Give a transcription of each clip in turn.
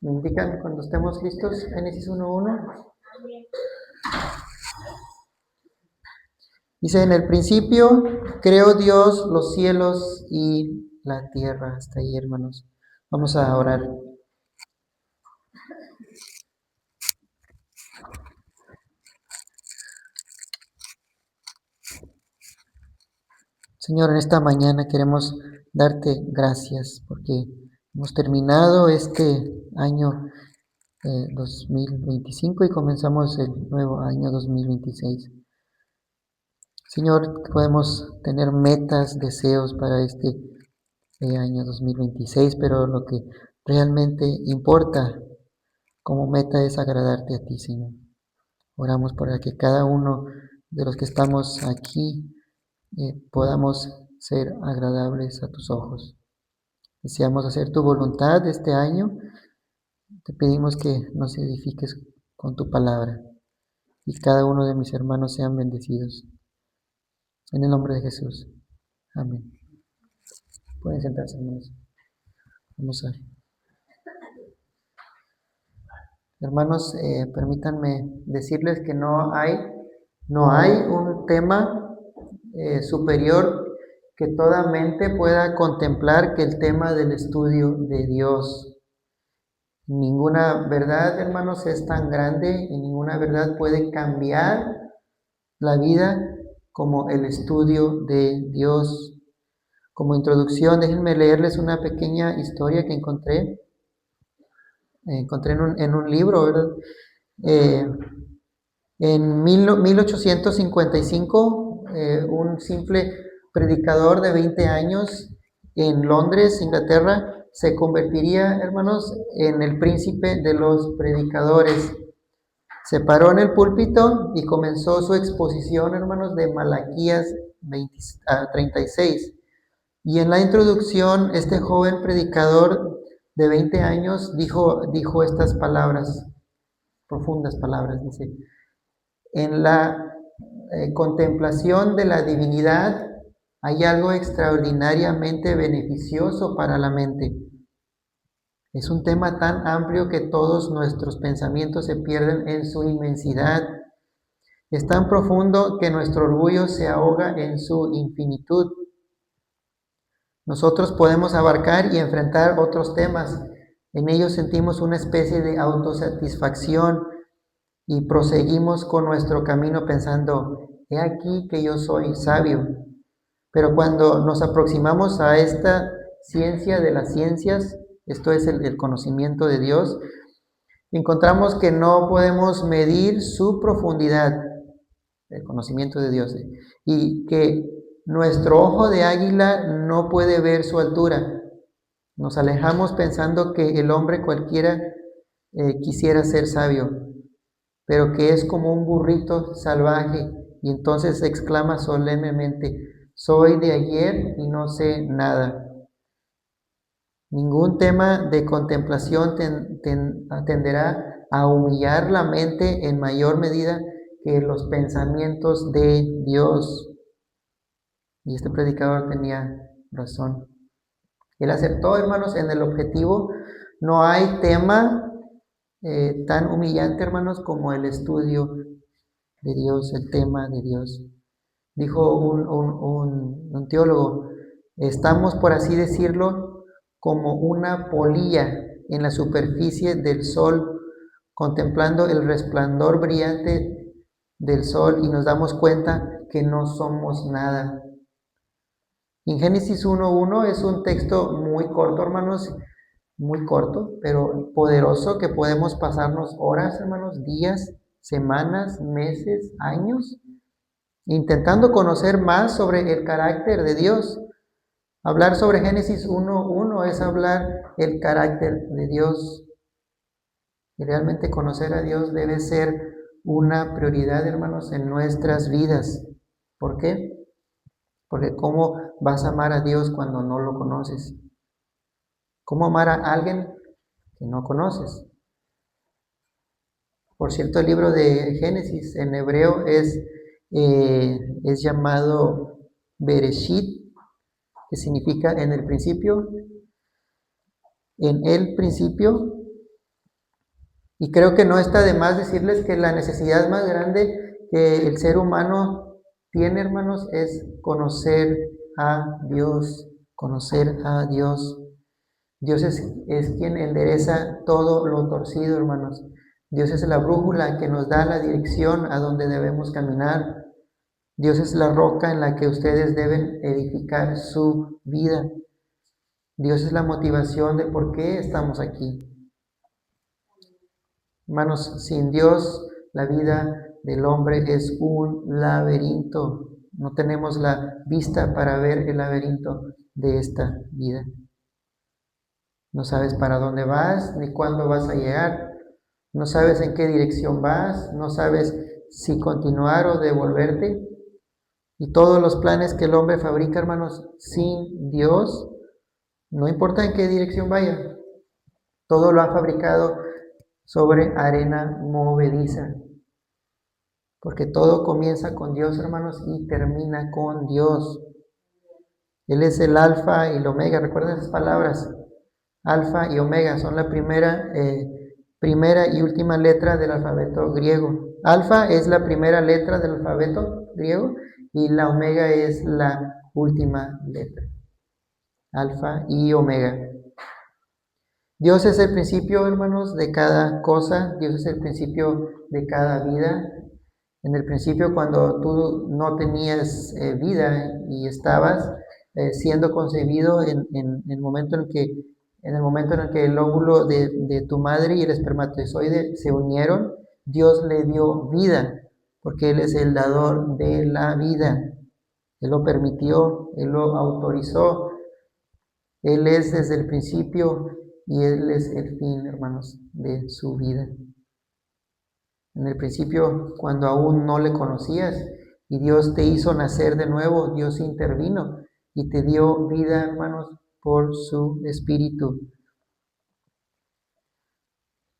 ¿Me indican cuando estemos listos? Génesis 1:1. Dice, en el principio creó Dios los cielos y la tierra. Hasta ahí, hermanos. Vamos a orar. Señor, en esta mañana queremos darte gracias porque hemos terminado este año 2025 y comenzamos el nuevo año 2026. Señor, podemos tener metas, deseos para este año 2026, pero lo que realmente importa como meta es agradarte a ti, Señor. Oramos para que cada uno de los que estamos aquí podamos ser agradables a tus ojos. Deseamos hacer tu voluntad este año. Te pedimos que nos edifiques con tu palabra y cada uno de mis hermanos sean bendecidos. En el nombre de Jesús. Amén. Pueden sentarse, hermanos. Vamos a... Hermanos, permítanme decirles que no hay un tema superior que toda mente pueda contemplar que el tema del estudio de Dios. Ninguna verdad, hermanos, es tan grande y ninguna verdad puede cambiar la vida como el estudio de Dios. Como introducción, déjenme leerles una pequeña historia que encontré en un libro, ¿verdad? En 1855, un simple predicador de 20 años en Londres, Inglaterra, se convertiría, hermanos, en el príncipe de los predicadores. Se paró en el púlpito y comenzó su exposición, hermanos, de Malaquías 36. Y en la introducción, este joven predicador de 20 años dijo estas palabras, profundas palabras, dice: en la contemplación de la divinidad hay algo extraordinariamente beneficioso para la mente. Es un tema tan amplio que todos nuestros pensamientos se pierden en su inmensidad. Es tan profundo que nuestro orgullo se ahoga en su infinitud. Nosotros podemos abarcar y enfrentar otros temas. En ellos sentimos una especie de autosatisfacción y proseguimos con nuestro camino pensando: he aquí que yo soy sabio. Pero cuando nos aproximamos a esta ciencia de las ciencias, esto es el conocimiento de Dios, encontramos que no podemos medir su profundidad, el conocimiento de Dios, y que nuestro ojo de águila no puede ver su altura. Nos alejamos pensando que el hombre cualquiera quisiera ser sabio, pero que es como un burrito salvaje, y entonces exclama solemnemente: soy de ayer y no sé nada. Ningún tema de contemplación tenderá a humillar la mente en mayor medida que los pensamientos de Dios. Y este predicador tenía razón. Él acertó, hermanos, en el objetivo. No hay tema tan humillante, hermanos, como el estudio de Dios, el tema de Dios. Dijo un teólogo: estamos, por así decirlo, como una polilla en la superficie del sol, contemplando el resplandor brillante del sol, y nos damos cuenta que no somos nada. En Génesis 1:1 es un texto muy corto, hermanos, muy corto, pero poderoso, que podemos pasarnos horas, hermanos, días, semanas, meses, años, intentando conocer más sobre el carácter de Dios. Hablar sobre Génesis 1:1 es hablar el carácter de Dios. Y realmente conocer a Dios debe ser una prioridad, hermanos, en nuestras vidas. ¿Por qué? Porque ¿cómo vas a amar a Dios cuando no lo conoces? ¿Cómo amar a alguien que no conoces? Por cierto, el libro de Génesis en hebreo es llamado Bereshit, que significa en el principio. En el principio Y creo que no está de más decirles que la necesidad más grande que el ser humano tiene, hermanos, es conocer a Dios, conocer a Dios. Dios es quien endereza todo lo torcido, hermanos. Dios es la brújula que nos da la dirección a donde debemos caminar. Dios es la roca en la que ustedes deben edificar su vida. Dios es la motivación de por qué estamos aquí. Hermanos, sin Dios, la vida del hombre es un laberinto. No tenemos la vista para ver el laberinto de esta vida. No sabes para dónde vas ni cuándo vas a llegar. No sabes en qué dirección vas. No sabes si continuar o devolverte. Y todos los planes que el hombre fabrica, hermanos, sin Dios, no importa en qué dirección vaya, todo lo ha fabricado sobre arena movediza. Porque todo comienza con Dios, hermanos, y termina con Dios. Él es el alfa y el omega. ¿Recuerdan esas palabras? Alfa y omega son la primera y última letra del alfabeto griego. Alfa es la primera letra del alfabeto griego y la omega es la última letra. Alfa y omega. Dios es el principio, hermanos, de cada cosa. Dios es el principio de cada vida. En el principio, cuando tú no tenías vida y estabas siendo concebido en el momento en el que el óvulo de tu madre y el espermatozoide se unieron, Dios le dio vida, porque Él es el dador de la vida. Él lo permitió, Él lo autorizó. Él es desde el principio y Él es el fin, hermanos, de su vida. En el principio, cuando aún no le conocías y Dios te hizo nacer de nuevo, Dios intervino y te dio vida, hermanos, por su Espíritu.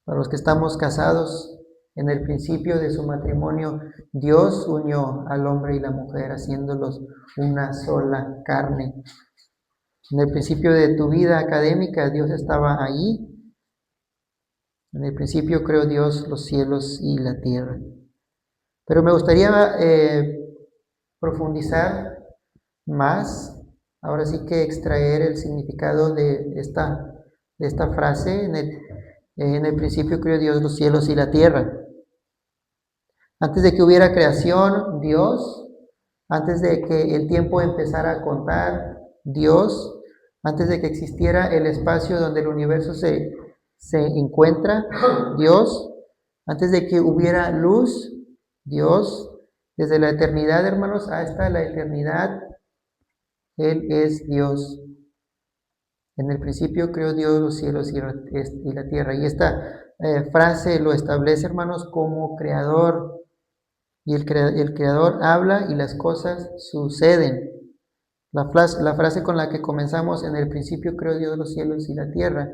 Para los que estamos casados, en el principio de su matrimonio, Dios unió al hombre y la mujer, haciéndolos una sola carne. En el principio de tu vida académica, Dios estaba allí. En el principio creó Dios los cielos y la tierra. Pero me gustaría profundizar más, ahora sí que extraer el significado de esta frase. En el principio creó Dios los cielos y la tierra. Antes de que hubiera creación, Dios, antes de que el tiempo empezara a contar, Dios, antes de que existiera el espacio donde el universo se encuentra, Dios, antes de que hubiera luz, Dios, desde la eternidad, hermanos, hasta la eternidad, Él es Dios. En el principio creó Dios los cielos y la tierra. Y esta frase lo establece, hermanos, como creador. Y el creador habla y las cosas suceden. La frase con la que comenzamos, en el principio creó Dios los cielos y la tierra,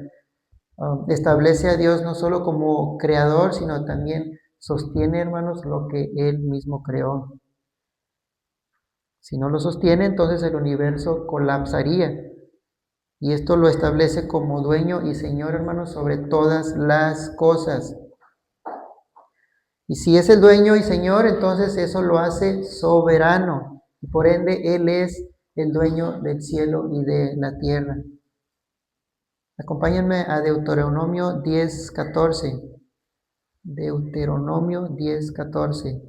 establece a Dios no solo como creador, sino también sostiene, hermanos, lo que Él mismo creó. Si no lo sostiene, entonces el universo colapsaría. Y esto lo establece como dueño y señor, hermanos, sobre todas las cosas. Y si es el dueño y señor, entonces eso lo hace soberano. Y por ende, Él es el dueño del cielo y de la tierra. Acompáñenme a Deuteronomio 10:14. Deuteronomio 10:14.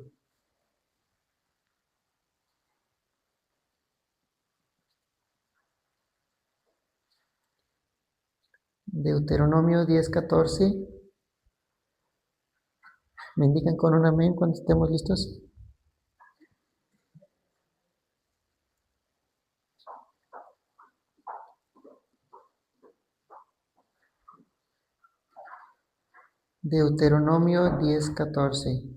Deuteronomio 10:14. ¿Me indican con un amén cuando estemos listos? Deuteronomio 10:14.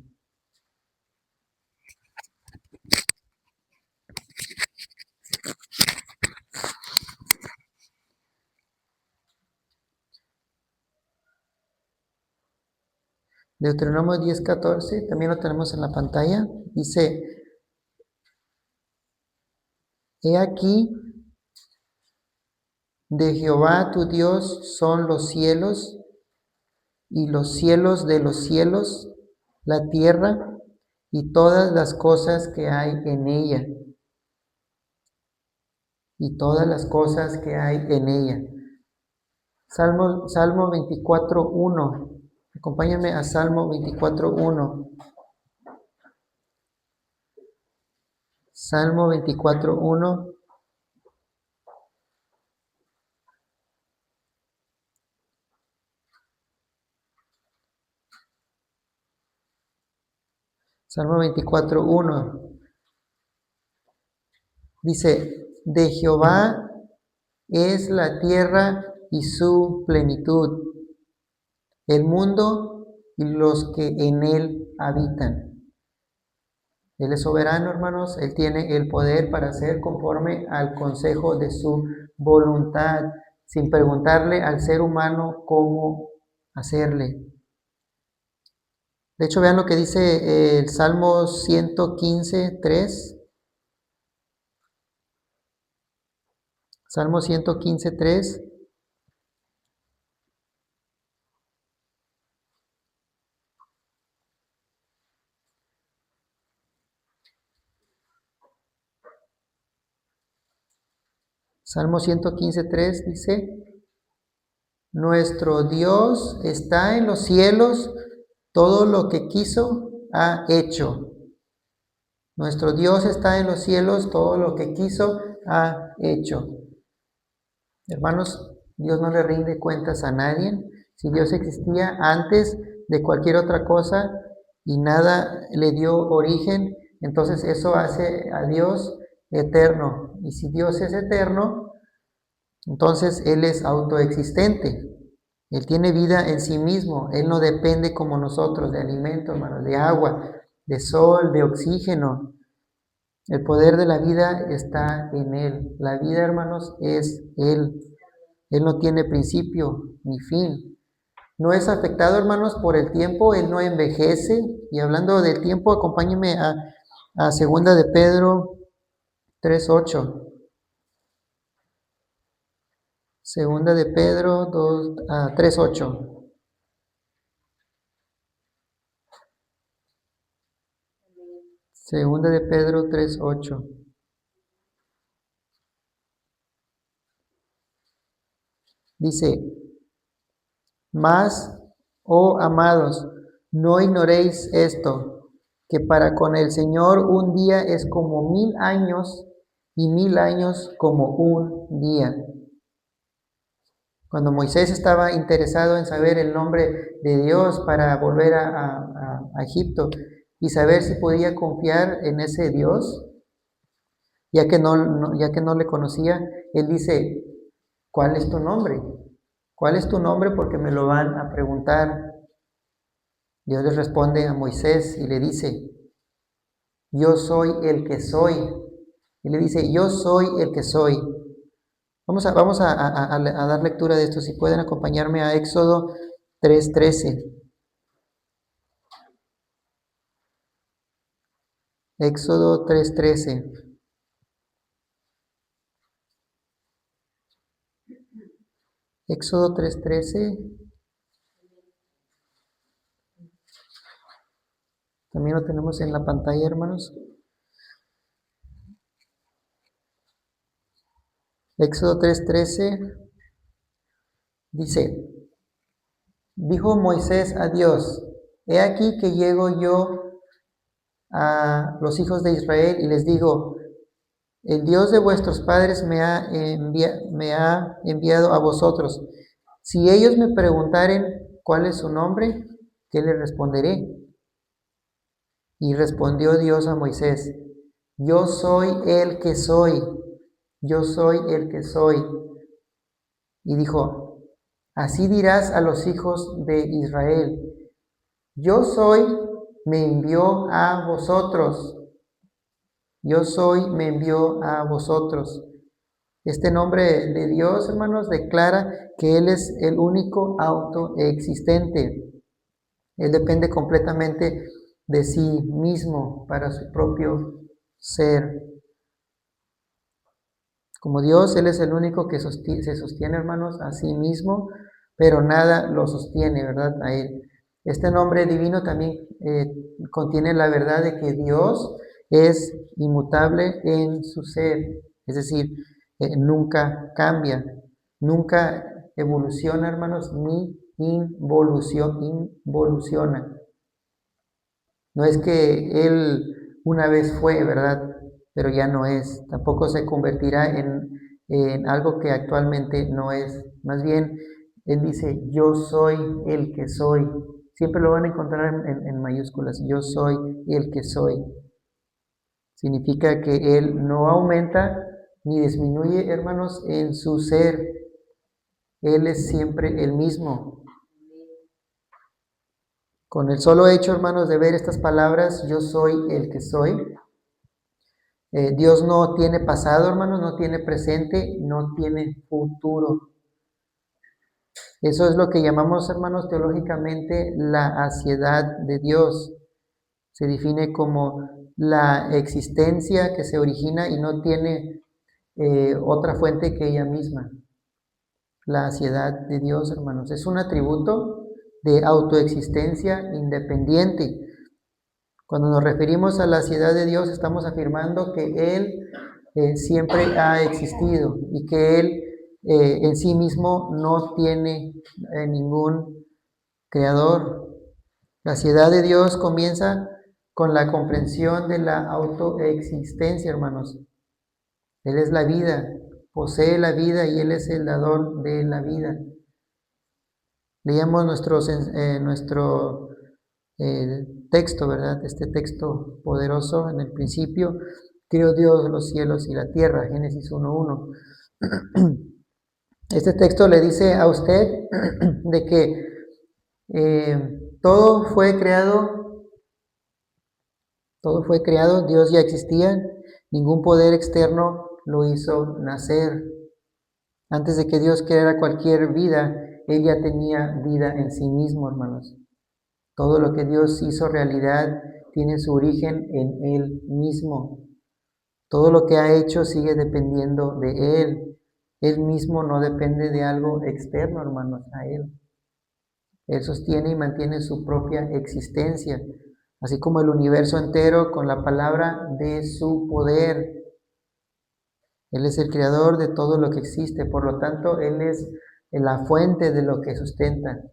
Deuteronomio 10:14, también lo tenemos en la pantalla. Dice, he aquí, de Jehová tu Dios son los cielos y los cielos de los cielos, la tierra y todas las cosas que hay en ella. Y todas las cosas que hay en ella. Salmo 24:1. Acompáñame a Salmo 24:1. Salmo 24:1. Salmo 24:1. Dice, de Jehová es la tierra y su plenitud, el mundo y los que en él habitan. Él es soberano, hermanos. Él tiene el poder para hacer conforme al consejo de su voluntad, sin preguntarle al ser humano cómo hacerle. De hecho, vean lo que dice el Salmo 115:3. Salmo 115:3. Salmo 115:3 dice, nuestro Dios está en los cielos, todo lo que quiso ha hecho. Nuestro Dios está en los cielos, todo lo que quiso ha hecho. Hermanos, Dios no le rinde cuentas a nadie. Si Dios existía antes de cualquier otra cosa y nada le dio origen, entonces eso hace a Dios eterno. Y si Dios es eterno, entonces Él es autoexistente. Él tiene vida en sí mismo. Él no depende como nosotros de alimento, hermanos, de agua, de sol, de oxígeno. El poder de la vida está en Él. La vida, hermanos, es Él. Él no tiene principio ni fin. No es afectado, hermanos, por el tiempo. Él no envejece. Y hablando del tiempo, acompáñenme a 2 de Pedro 3:8. 2 de Pedro 3:8. Segunda de Pedro 3:8. Dice, mas, oh amados, no ignoréis esto, que para con el Señor un día es como 1000 años y 1000 años como un día. Cuando Moisés estaba interesado en saber el nombre de Dios para volver a Egipto y saber si podía confiar en ese Dios, ya que no le conocía, él dice, ¿cuál es tu nombre? ¿Cuál es tu nombre? Porque me lo van a preguntar. Dios le responde a Moisés y le dice, yo soy el que soy. Y le dice, yo soy el que soy. Vamos a dar lectura de esto. Si pueden acompañarme a Éxodo 3:13. Éxodo 3:13. Éxodo 3:13. También lo tenemos en la pantalla, hermanos. Éxodo 3:13 dice, dijo Moisés a Dios, he aquí que llego yo a los hijos de Israel y les digo, el Dios de vuestros padres me ha enviado a vosotros. Si ellos me preguntaren cuál es su nombre, ¿qué les responderé? Y respondió Dios a Moisés, yo soy el que soy, yo soy el que soy. Y dijo, así dirás a los hijos de Israel, yo soy, me envió a vosotros. Yo soy, me envió a vosotros. Este nombre de Dios, hermanos, declara que Él es el único autoexistente. Él depende completamente de sí mismo para su propio ser. Como Dios, Él es el único que se sostiene, hermanos, a sí mismo. pero nada lo sostiene, ¿verdad? A Él. Este nombre divino también contiene la verdad de que Dios es inmutable en su ser, es decir, nunca cambia, nunca evoluciona, hermanos, ni involuciona. No es que Él una vez fue, ¿verdad? Pero ya no es. Tampoco se convertirá en algo que actualmente no es. Más bien, Él dice, yo soy el que soy. Siempre lo van a encontrar en mayúsculas. Yo soy el que soy. Significa que Él no aumenta ni disminuye, hermanos, en su ser. Él es siempre el mismo. Con el solo hecho, hermanos, de ver estas palabras, yo soy el que soy. Dios no tiene pasado, hermanos, no tiene presente, no tiene futuro. Eso es lo que llamamos, hermanos, teológicamente la aciedad de Dios. Se define como la existencia que se origina y no tiene otra fuente que ella misma. La aciedad de Dios, hermanos, es un atributo de autoexistencia independiente. Cuando nos referimos a la aciedad de Dios, estamos afirmando que Él siempre ha existido y que Él en sí mismo no tiene ningún creador. La aciedad de Dios comienza con la comprensión de la autoexistencia, hermanos. Él es la vida, posee la vida y Él es el dador de la vida. Leíamos nuestro texto, ¿verdad? Este texto poderoso en el principio. Creó Dios los cielos y la tierra, Génesis 1:1. Este texto le dice a usted de que todo fue creado, Dios ya existía, ningún poder externo lo hizo nacer. Antes de que Dios creara cualquier vida, Él ya tenía vida en sí mismo, hermanos. Todo lo que Dios hizo realidad tiene su origen en Él mismo. Todo lo que ha hecho sigue dependiendo de Él. Él mismo no depende de algo externo, hermanos, a Él. Él sostiene y mantiene su propia existencia, así como el universo entero con la palabra de su poder. Él es el creador de todo lo que existe, por lo tanto, Él es la fuente de lo que sustenta.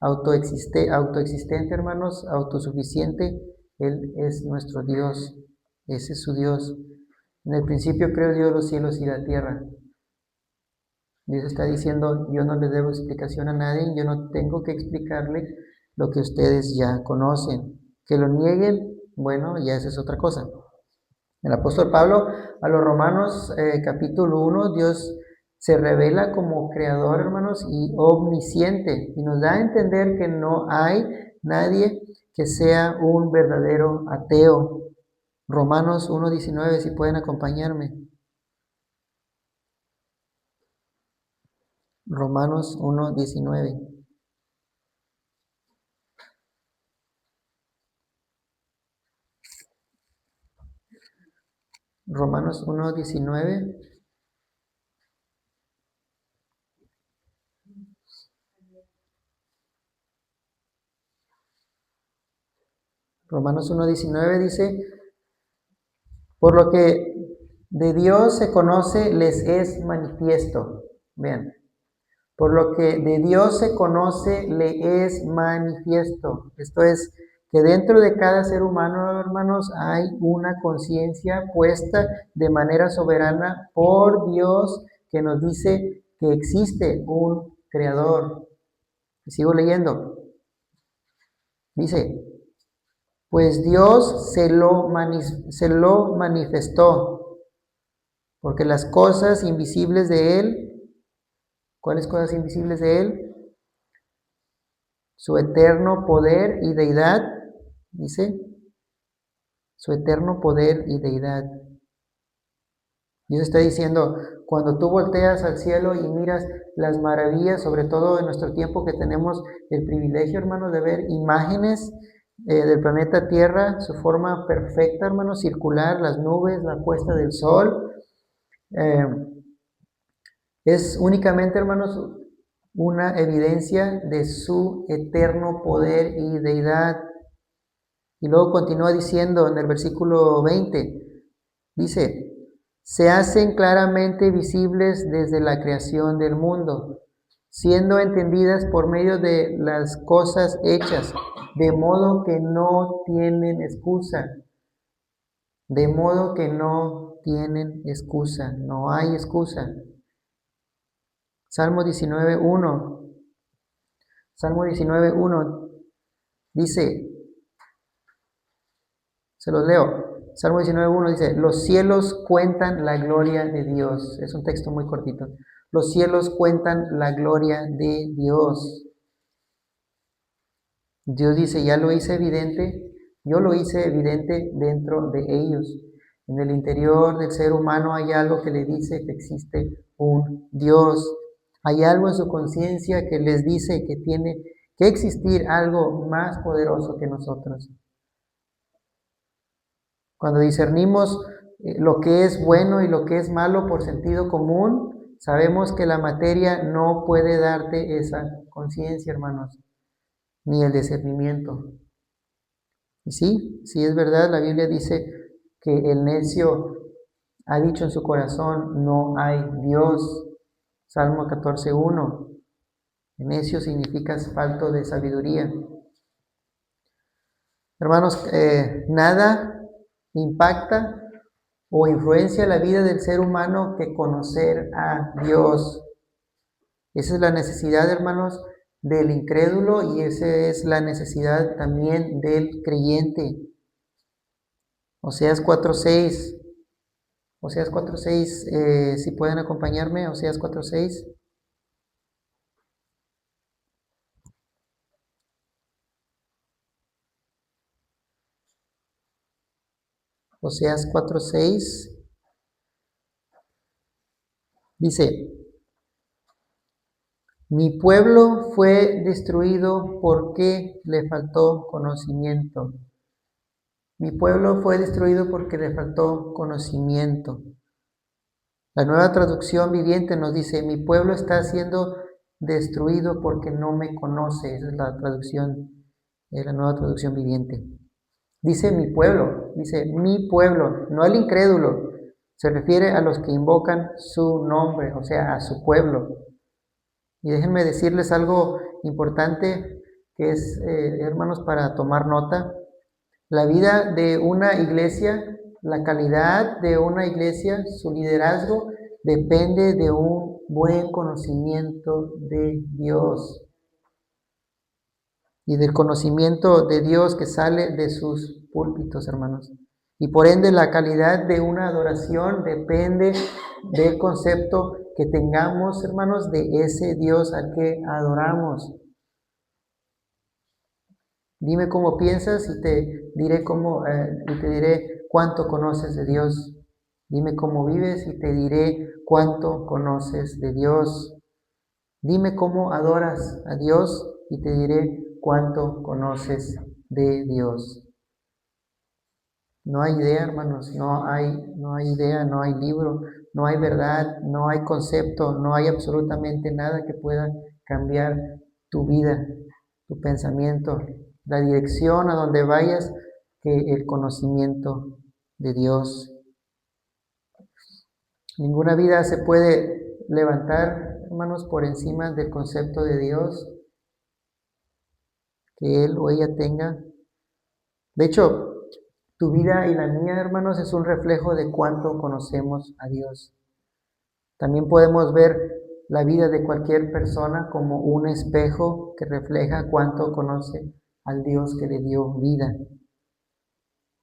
Autoexistente, hermanos, autosuficiente, Él es nuestro Dios, ese es su Dios. En el principio creó Dios los cielos y la tierra. Dios está diciendo, yo no le debo explicación a nadie, yo no tengo que explicarle lo que ustedes ya conocen. Que lo nieguen, bueno, ya esa es otra cosa. El apóstol Pablo a los Romanos capítulo 1, Dios se revela como creador, hermanos, y omnisciente, y nos da a entender que no hay nadie que sea un verdadero ateo. Romanos 1:19, si pueden acompañarme. Romanos 1:19. Romanos 1:19. Romanos 1:19 dice, por lo que de Dios se conoce, les es manifiesto. Vean, por lo que de Dios se conoce, le es manifiesto. Esto es, que dentro de cada ser humano, hermanos, hay una conciencia puesta de manera soberana por Dios que nos dice que existe un creador. Sigo leyendo. Dice, pues Dios se lo manifestó, porque las cosas invisibles de Él, ¿cuáles cosas invisibles de Él? Su eterno poder y deidad, dice, su eterno poder y deidad. Dios está diciendo, cuando tú volteas al cielo y miras las maravillas, sobre todo en nuestro tiempo que tenemos el privilegio, hermanos, de ver imágenes del planeta Tierra, su forma perfecta, hermanos, circular, las nubes, la puesta del sol, es únicamente, hermanos, una evidencia de su eterno poder y deidad. Y luego continúa diciendo en el versículo 20, dice, se hacen claramente visibles desde la creación del mundo, siendo entendidas por medio de las cosas hechas, de modo que no tienen excusa. De modo que no tienen excusa, no hay excusa. Salmo 19:1. Salmo 19:1 dice, se los leo. Salmo 19:1 dice, los cielos cuentan la gloria de Dios. Es un texto muy cortito. Los cielos cuentan la gloria de Dios. Dios dice, ya lo hice evidente, yo lo hice evidente dentro de ellos. En el interior del ser humano hay algo que le dice que existe un Dios. Hay algo en su conciencia que les dice que tiene que existir algo más poderoso que nosotros. Cuando discernimos lo que es bueno y lo que es malo por sentido común, sabemos que la materia no puede darte esa conciencia, hermanos, ni el discernimiento. Y sí es verdad, la Biblia dice que el necio ha dicho en su corazón, no hay Dios. Salmo 14:1. El necio significa falto de sabiduría. Hermanos, nada impacta o influencia la vida del ser humano que conocer a Dios. Esa es la necesidad, hermanos, del incrédulo y esa es la necesidad también del creyente. Oseas 4:6. Oseas 4:6, si pueden acompañarme, Oseas 4:6. Oseas 4:6 dice, mi pueblo fue destruido porque le faltó conocimiento. Mi pueblo fue destruido porque le faltó conocimiento. La Nueva Traducción Viviente nos dice, mi pueblo está siendo destruido porque no me conoce. Esa es la traducción, la Nueva Traducción Viviente. Dice mi pueblo, no al incrédulo. Se refiere a los que invocan su nombre, o sea, a su pueblo. Y déjenme decirles algo importante que es, hermanos, para tomar nota. La vida de una iglesia, la calidad de una iglesia, su liderazgo, depende de un buen conocimiento de Dios y del conocimiento de Dios que sale de sus púlpitos, hermanos. Y por ende la calidad de una adoración depende del concepto que tengamos, hermanos, de ese Dios al que adoramos. Dime cómo piensas y te diré cuánto conoces de Dios. Dime cómo vives y te diré cuánto conoces de Dios. Dime cómo adoras a Dios y te diré cuánto conoces de Dios. No hay idea, hermanos, no hay idea, no hay libro, no hay verdad, no hay concepto, no hay absolutamente nada que pueda cambiar tu vida, tu pensamiento, la dirección a donde vayas, que el conocimiento de Dios. Ninguna vida se puede levantar, hermanos, por encima del concepto de Dios que él o ella tenga. De hecho, tu vida y la mía, hermanos, es un reflejo de cuánto conocemos a Dios. También podemos ver la vida de cualquier persona como un espejo que refleja cuánto conoce al Dios que le dio vida.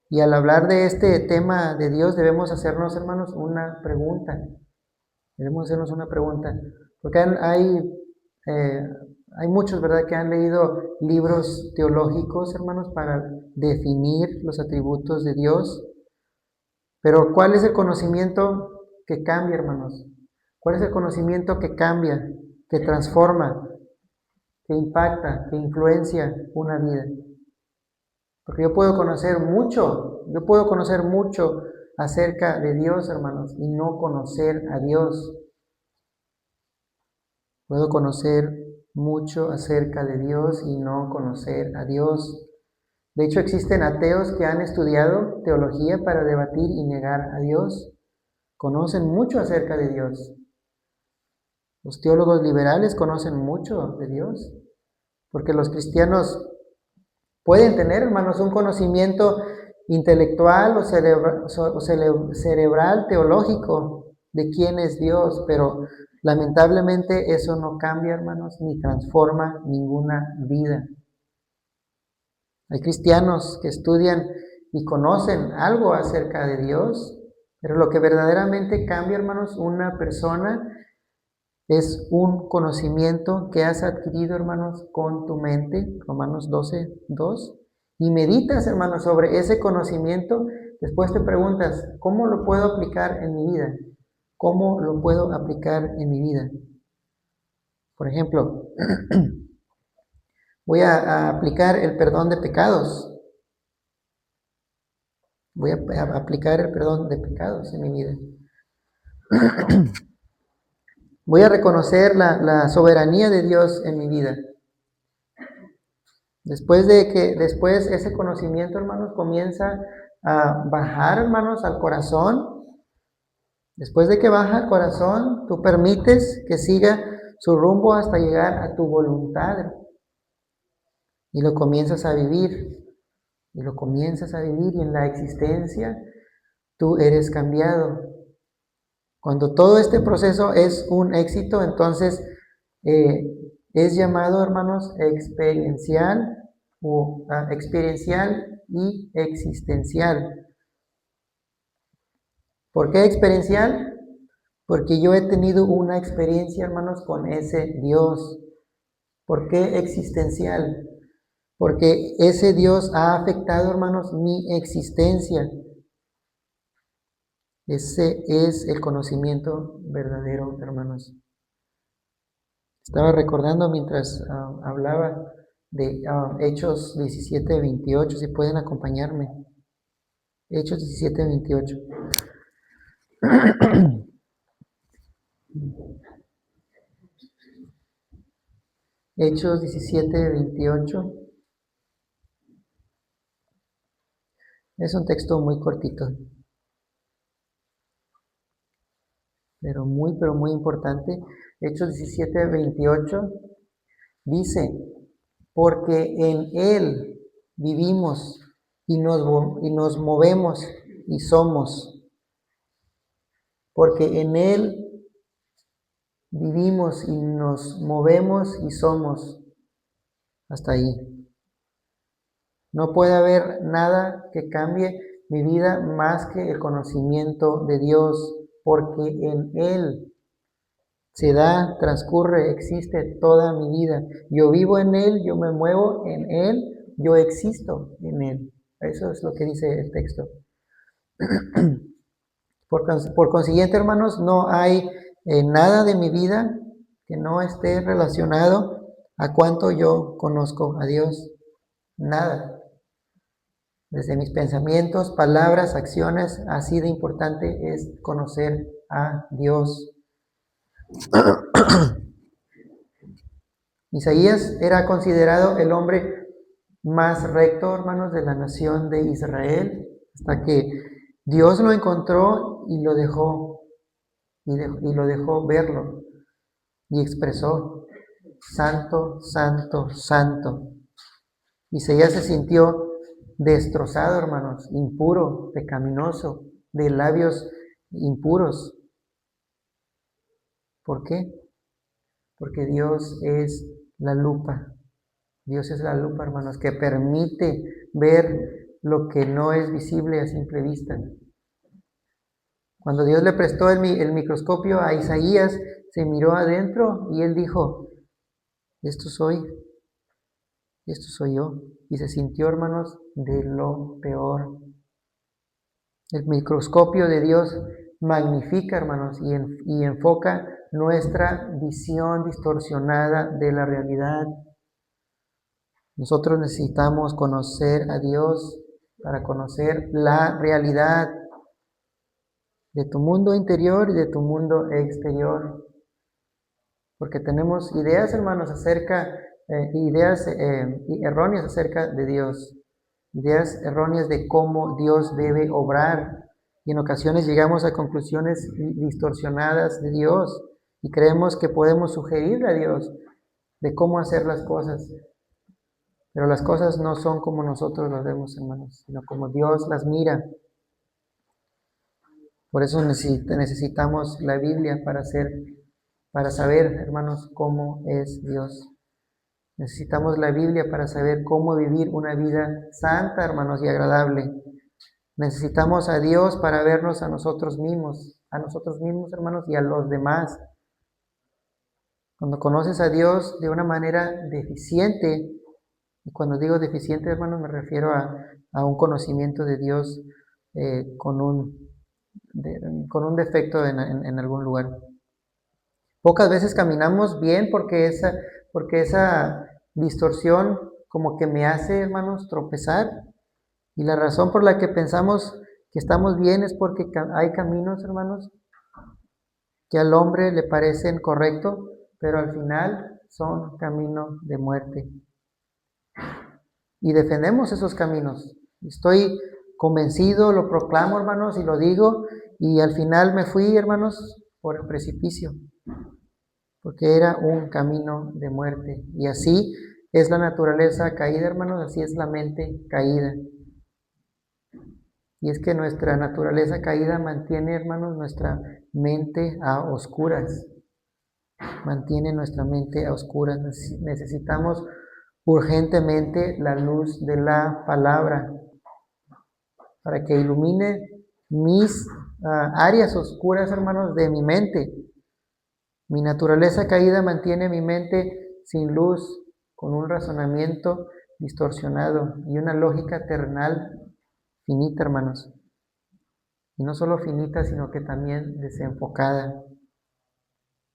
Y al hablar de este tema de Dios debemos hacernos, hermanos, una pregunta. Debemos hacernos una pregunta. Porque hay muchos, ¿verdad?, que han leído libros teológicos, hermanos, para definir los atributos de Dios. Pero ¿cuál es el conocimiento que cambia, hermanos? ¿Cuál es el conocimiento que cambia, que transforma, que impacta, que influencia una vida? Porque yo puedo conocer mucho acerca de Dios, hermanos, y no conocer a Dios. Puedo conocer mucho acerca de Dios y no conocer a Dios. De hecho, existen ateos que han estudiado teología para debatir y negar a Dios. Conocen mucho acerca de Dios. Los teólogos liberales conocen mucho de Dios, porque los cristianos pueden tener, hermanos, un conocimiento intelectual o cerebral, teológico, de quién es Dios, pero lamentablemente eso no cambia, hermanos, ni transforma ninguna vida. Hay cristianos que estudian y conocen algo acerca de Dios, pero lo que verdaderamente cambia, hermanos, una persona es un conocimiento que has adquirido, hermanos, con tu mente, Romanos 12:2, y meditas, hermanos, sobre ese conocimiento. Después te preguntas, ¿cómo lo puedo aplicar en mi vida? ¿Cómo lo puedo aplicar en mi vida? Por ejemplo, voy a aplicar el perdón de pecados. Voy a aplicar el perdón de pecados en mi vida. Voy a reconocer la soberanía de Dios en mi vida. Después ese conocimiento, hermanos, comienza a bajar, hermanos, al corazón. Después de que baja al corazón, tú permites que siga su rumbo hasta llegar a tu voluntad. Y lo comienzas a vivir. Y lo comienzas a vivir y en la existencia tú eres cambiado. Cuando todo este proceso es un éxito, entonces es llamado, hermanos, experiencial y existencial. ¿Por qué experiencial? Porque yo he tenido una experiencia, hermanos, con ese Dios. ¿Por qué existencial? Porque ese Dios ha afectado, hermanos, mi existencia. Ese es el conocimiento verdadero, hermanos. Estaba recordando mientras hablaba de Hechos 17:28, si pueden acompañarme. Hechos 17:28. Hechos 17:28. Es un texto muy cortito, pero muy importante. Hechos 17:28 dice, porque en Él vivimos y nos movemos y somos. Porque en Él vivimos y nos movemos y somos. Hasta ahí. No puede haber nada que cambie mi vida más que el conocimiento de Dios, porque en Él se da, transcurre, existe toda mi vida. Yo vivo en Él, yo me muevo en Él, yo existo en Él. Eso es lo que dice el texto. Por consiguiente, hermanos, no hay nada de mi vida que no esté relacionado a cuánto yo conozco a Dios. Nada. Desde mis pensamientos, palabras, acciones, así de importante es conocer a Dios. Isaías era considerado el hombre más recto, hermanos, de la nación de Israel, hasta que Dios lo encontró y lo dejó, y lo dejó verlo, y expresó, santo, santo, santo. Isaías se sintió destrozado, hermanos, impuro, pecaminoso, de labios impuros. ¿Por qué? Porque Dios es la lupa. Dios es la lupa, hermanos, que permite ver lo que no es visible a simple vista. Cuando Dios le prestó el microscopio a Isaías, se miró adentro y él dijo, esto soy yo. Y se sintió, hermanos, de lo peor. El microscopio de Dios magnifica, hermanos, y enfoca nuestra visión distorsionada de la realidad. Nosotros necesitamos conocer a Dios para conocer la realidad de tu mundo interior y de tu mundo exterior. porque tenemos ideas, hermanos, ideas erróneas acerca de Dios, ideas erróneas de cómo Dios debe obrar, y en ocasiones llegamos a conclusiones distorsionadas de Dios, y creemos que podemos sugerirle a Dios de cómo hacer las cosas, pero las cosas no son como nosotros las vemos, hermanos, sino como Dios las mira. Por eso necesitamos la Biblia para saber, hermanos, cómo es Dios. Necesitamos la Biblia para saber cómo vivir una vida santa, hermanos, y agradable. Necesitamos a Dios para vernos a nosotros mismos, hermanos, y a los demás. Cuando conoces a Dios de una manera deficiente, y cuando digo deficiente, hermanos, me refiero a un conocimiento de Dios con un defecto en algún lugar. Pocas veces caminamos bien porque esa distorsión como que me hace, hermanos, tropezar. Y la razón por la que pensamos que estamos bien es porque hay caminos, hermanos, que al hombre le parecen correctos, pero al final son caminos de muerte. Y defendemos esos caminos. Estoy convencido, lo proclamo, hermanos, y lo digo, y al final me fui, hermanos, por el precipicio, porque era un camino de muerte. Y así es la naturaleza caída, hermanos, así es la mente caída. Y es que nuestra naturaleza caída mantiene, hermanos, nuestra mente a oscuras. Mantiene nuestra mente a oscuras. Necesitamos urgentemente la luz de la palabra para que ilumine mis áreas oscuras, hermanos, de mi mente. Mi naturaleza caída mantiene mi mente sin luz, con un razonamiento distorsionado y una lógica terrenal finita, hermanos. Y no solo finita, sino que también desenfocada.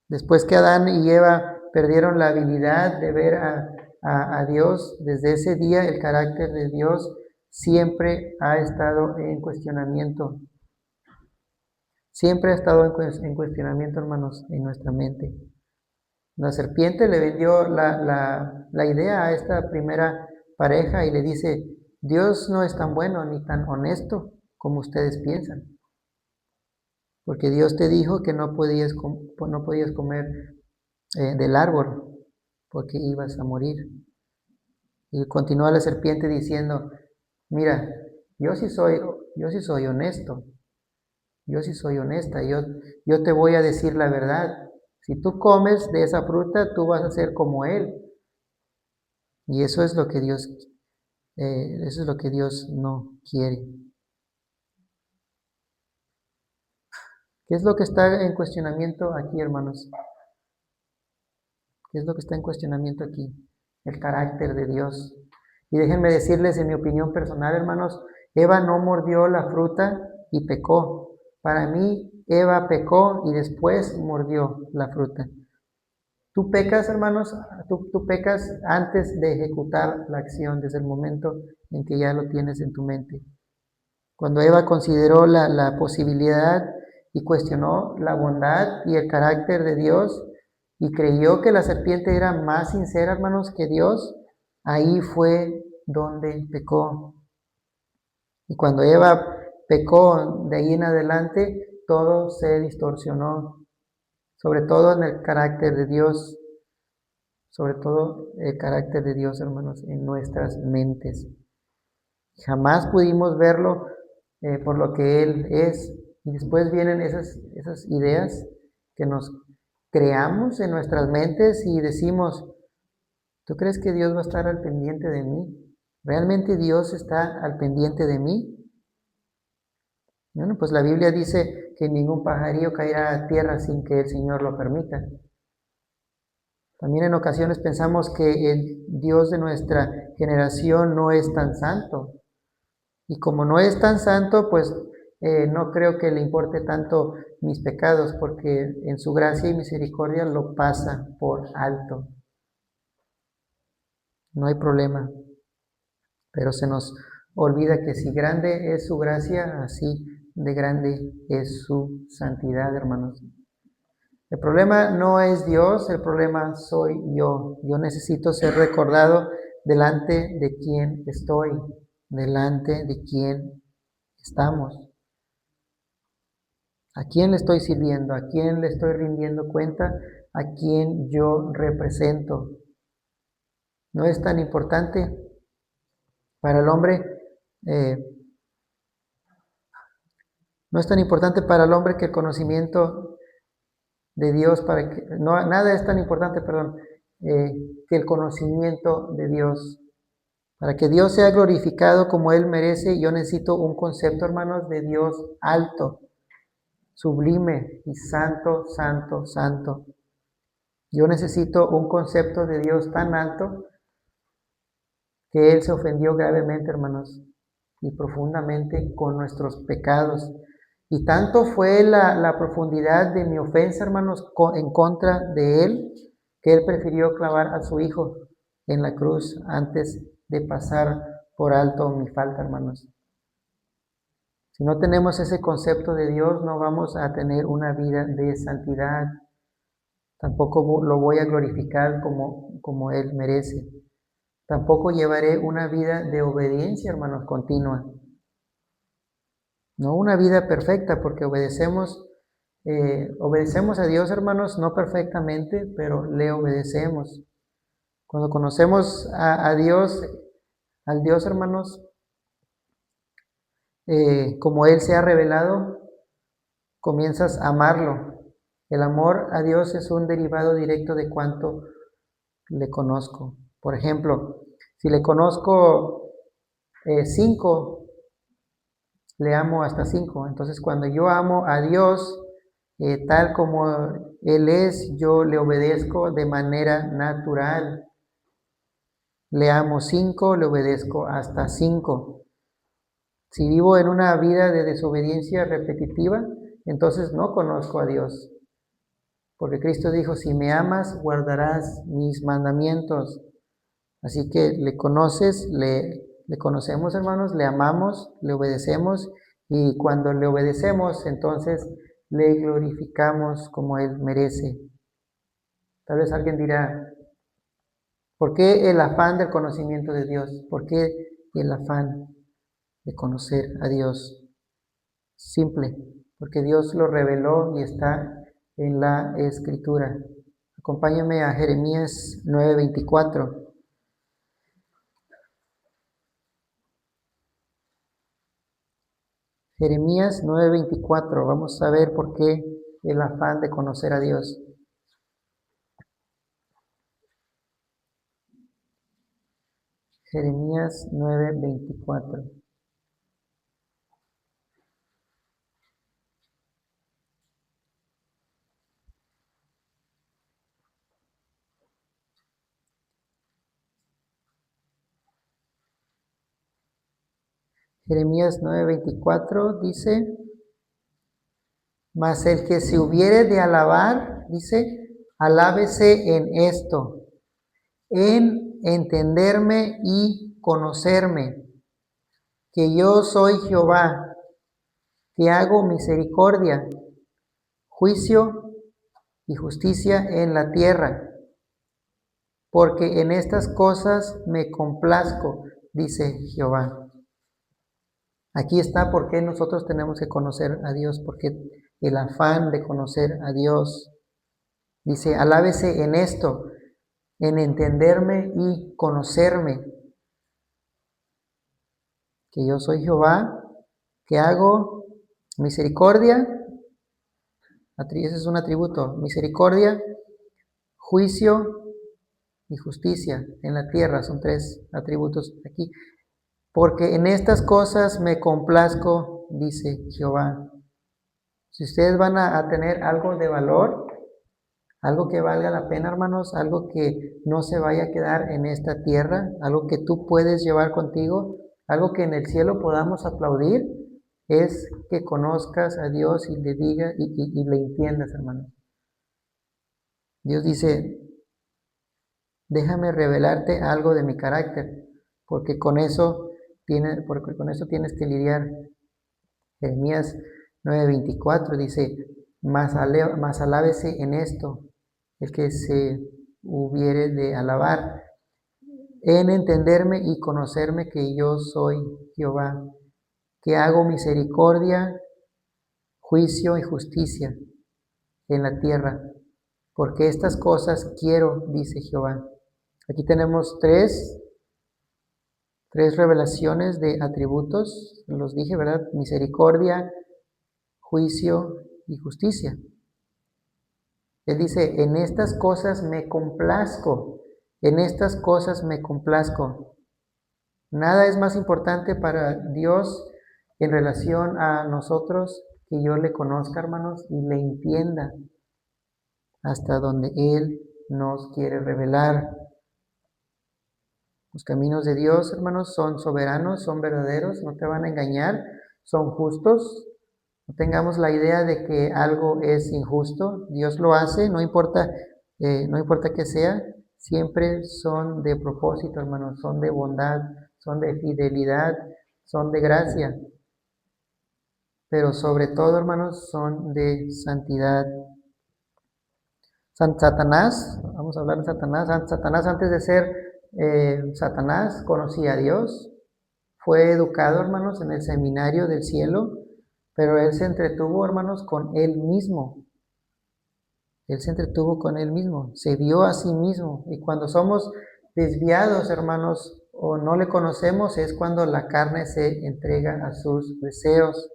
Después que Adán y Eva perdieron la habilidad de ver a Dios, desde ese día el carácter de Dios siempre ha estado en cuestionamiento. Siempre ha estado en cuestionamiento, hermanos, en nuestra mente. La serpiente le vendió la idea a esta primera pareja y le dice, Dios no es tan bueno ni tan honesto como ustedes piensan. Porque Dios te dijo que no podías comer del árbol, porque ibas a morir. Y continúa la serpiente diciendo, mira, yo sí soy honesto, yo sí soy honesta, yo te voy a decir la verdad. Si tú comes de esa fruta, tú vas a ser como Él. Y eso es lo que Dios no quiere. ¿Qué es lo que está en cuestionamiento aquí, hermanos? ¿Qué es lo que está en cuestionamiento aquí? El carácter de Dios. Y déjenme decirles, en mi opinión personal, hermanos, Eva no mordió la fruta y pecó. Para mí, Eva pecó y después mordió la fruta. Tú pecas, hermanos, tú pecas antes de ejecutar la acción, desde el momento en que ya lo tienes en tu mente. Cuando Eva consideró la posibilidad y cuestionó la bondad y el carácter de Dios y creyó que la serpiente era más sincera, hermanos, que Dios, ahí fue donde pecó. Y cuando Eva pecó de ahí en adelante, todo se distorsionó, sobre todo en el carácter de Dios, sobre todo el carácter de Dios, hermanos, en nuestras mentes. Jamás pudimos verlo por lo que Él es. Y después vienen esas ideas que nos creamos en nuestras mentes y decimos, ¿tú crees que Dios va a estar al pendiente de mí? ¿Realmente Dios está al pendiente de mí? Bueno, pues la Biblia dice que ningún pajarillo caerá a tierra sin que el Señor lo permita. También en ocasiones pensamos que el Dios de nuestra generación no es tan santo. Y como no es tan santo, pues no creo que le importe tanto mis pecados, porque en su gracia y misericordia lo pasa por alto. No hay problema. Pero se nos olvida que si grande es su gracia, así de grande es su santidad, hermanos. El problema no es Dios, el problema soy yo. Yo necesito ser recordado delante de quién estoy, delante de quién estamos. ¿A quién le estoy sirviendo? ¿A quién le estoy rindiendo cuenta? ¿A quién yo represento? No es tan importante para el hombre, eh, no es tan importante para el hombre que el conocimiento de Dios, nada es tan importante, perdón, que el conocimiento de Dios. Para que Dios sea glorificado como Él merece, yo necesito un concepto, hermanos, de Dios alto, sublime y santo, santo, santo. Yo necesito un concepto de Dios tan alto que Él se ofendió gravemente, hermanos, y profundamente con nuestros pecados. Y tanto fue la profundidad de mi ofensa, hermanos, en contra de Él, que Él prefirió clavar a su Hijo en la cruz antes de pasar por alto mi falta, hermanos. Si no tenemos ese concepto de Dios, no vamos a tener una vida de santidad. Tampoco lo voy a glorificar como Él merece. Tampoco llevaré una vida de obediencia, hermanos, continua. No una vida perfecta, porque obedecemos a Dios, hermanos, no perfectamente, pero le obedecemos. Cuando conocemos a Dios, al Dios, hermanos, como Él se ha revelado, comienzas a amarlo. El amor a Dios es un derivado directo de cuánto le conozco. Por ejemplo, si le conozco 5, le amo hasta 5. Entonces, cuando yo amo a Dios, tal como Él es, yo le obedezco de manera natural. Le amo 5, le obedezco hasta 5. Si vivo en una vida de desobediencia repetitiva, entonces no conozco a Dios. Porque Cristo dijo, si me amas, guardarás mis mandamientos. Así que le conoces, le conocemos, hermanos, le amamos, le obedecemos, y cuando le obedecemos, entonces le glorificamos como Él merece. Tal vez alguien dirá, ¿por qué el afán del conocimiento de Dios? ¿Por qué el afán de conocer a Dios? Simple, porque Dios lo reveló y está en la Escritura. Acompáñame a Jeremías 9:24. Jeremías 9:24. Vamos a ver por qué el afán de conocer a Dios. Jeremías 9:24. Jeremías 9:24 dice, mas el que se hubiere de alabar, dice, alábese en esto, en entenderme y conocerme, que yo soy Jehová, que hago misericordia, juicio y justicia en la tierra, porque en estas cosas me complazco, dice Jehová. Aquí está por qué nosotros tenemos que conocer a Dios, porque el afán de conocer a Dios. Dice, alábese en esto, en entenderme y conocerme, que yo soy Jehová, que hago misericordia, ese es un atributo, misericordia, juicio y justicia en la tierra, son 3 atributos aquí. Porque en estas cosas me complazco, dice Jehová. Si ustedes van a tener algo de valor, algo que valga la pena, hermanos, algo que no se vaya a quedar en esta tierra, algo que tú puedes llevar contigo, algo que en el cielo podamos aplaudir, es que conozcas a Dios y le digas y le entiendas, hermanos. Dios dice, déjame revelarte algo de mi carácter, porque con eso tienes que lidiar. Jeremías 9:24 dice, mas alábese en esto el que se hubiere de alabar, en entenderme y conocerme que yo soy Jehová, que hago misericordia, juicio y justicia en la tierra, porque estas cosas quiero, dice Jehová. Aquí tenemos tres revelaciones de atributos, los dije, ¿verdad? Misericordia, juicio y justicia. Él dice, en estas cosas me complazco, en estas cosas me complazco. Nada es más importante para Dios en relación a nosotros que yo le conozca, hermanos, y le entienda hasta donde Él nos quiere revelar. Los caminos de Dios, hermanos, son soberanos, son verdaderos, no te van a engañar, son justos. No tengamos la idea de que algo es injusto. Dios lo hace, no importa qué sea, siempre son de propósito, hermanos, son de bondad, son de fidelidad, son de gracia. Pero sobre todo, hermanos, son de santidad. Satanás, vamos a hablar de Satanás. Satanás antes de ser Satanás conocía a Dios, fue educado, hermanos, en el seminario del cielo, pero él se entretuvo, hermanos, con él mismo. Él se entretuvo con él mismo, se vio a sí mismo. Y cuando somos desviados, hermanos, o no le conocemos, es cuando la carne se entrega a sus deseos.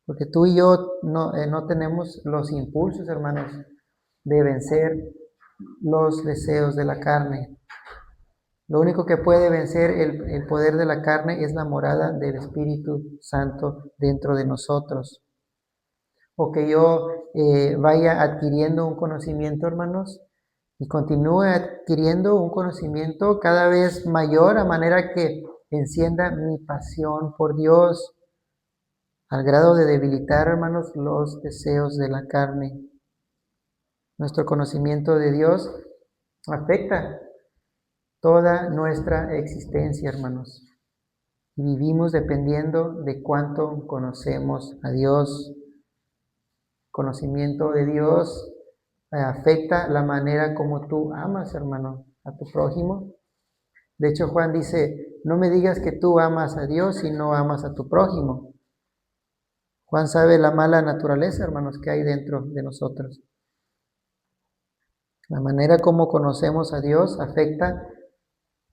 Porque tú y yo no tenemos los impulsos, hermanos, de vencer los deseos de la carne. Lo único que puede vencer el poder de la carne es la morada del Espíritu Santo dentro de nosotros. O que yo vaya adquiriendo un conocimiento, hermanos, y continúe adquiriendo un conocimiento cada vez mayor a manera que encienda mi pasión por Dios, al grado de debilitar, hermanos, los deseos de la carne. Nuestro conocimiento de Dios afecta toda nuestra existencia, hermanos. Y vivimos dependiendo de cuánto conocemos a Dios. Conocimiento de Dios afecta la manera como tú amas, hermano, a tu prójimo. De hecho, Juan dice, no me digas que tú amas a Dios y no amas a tu prójimo. Juan sabe la mala naturaleza, hermanos, que hay dentro de nosotros. La manera como conocemos a Dios afecta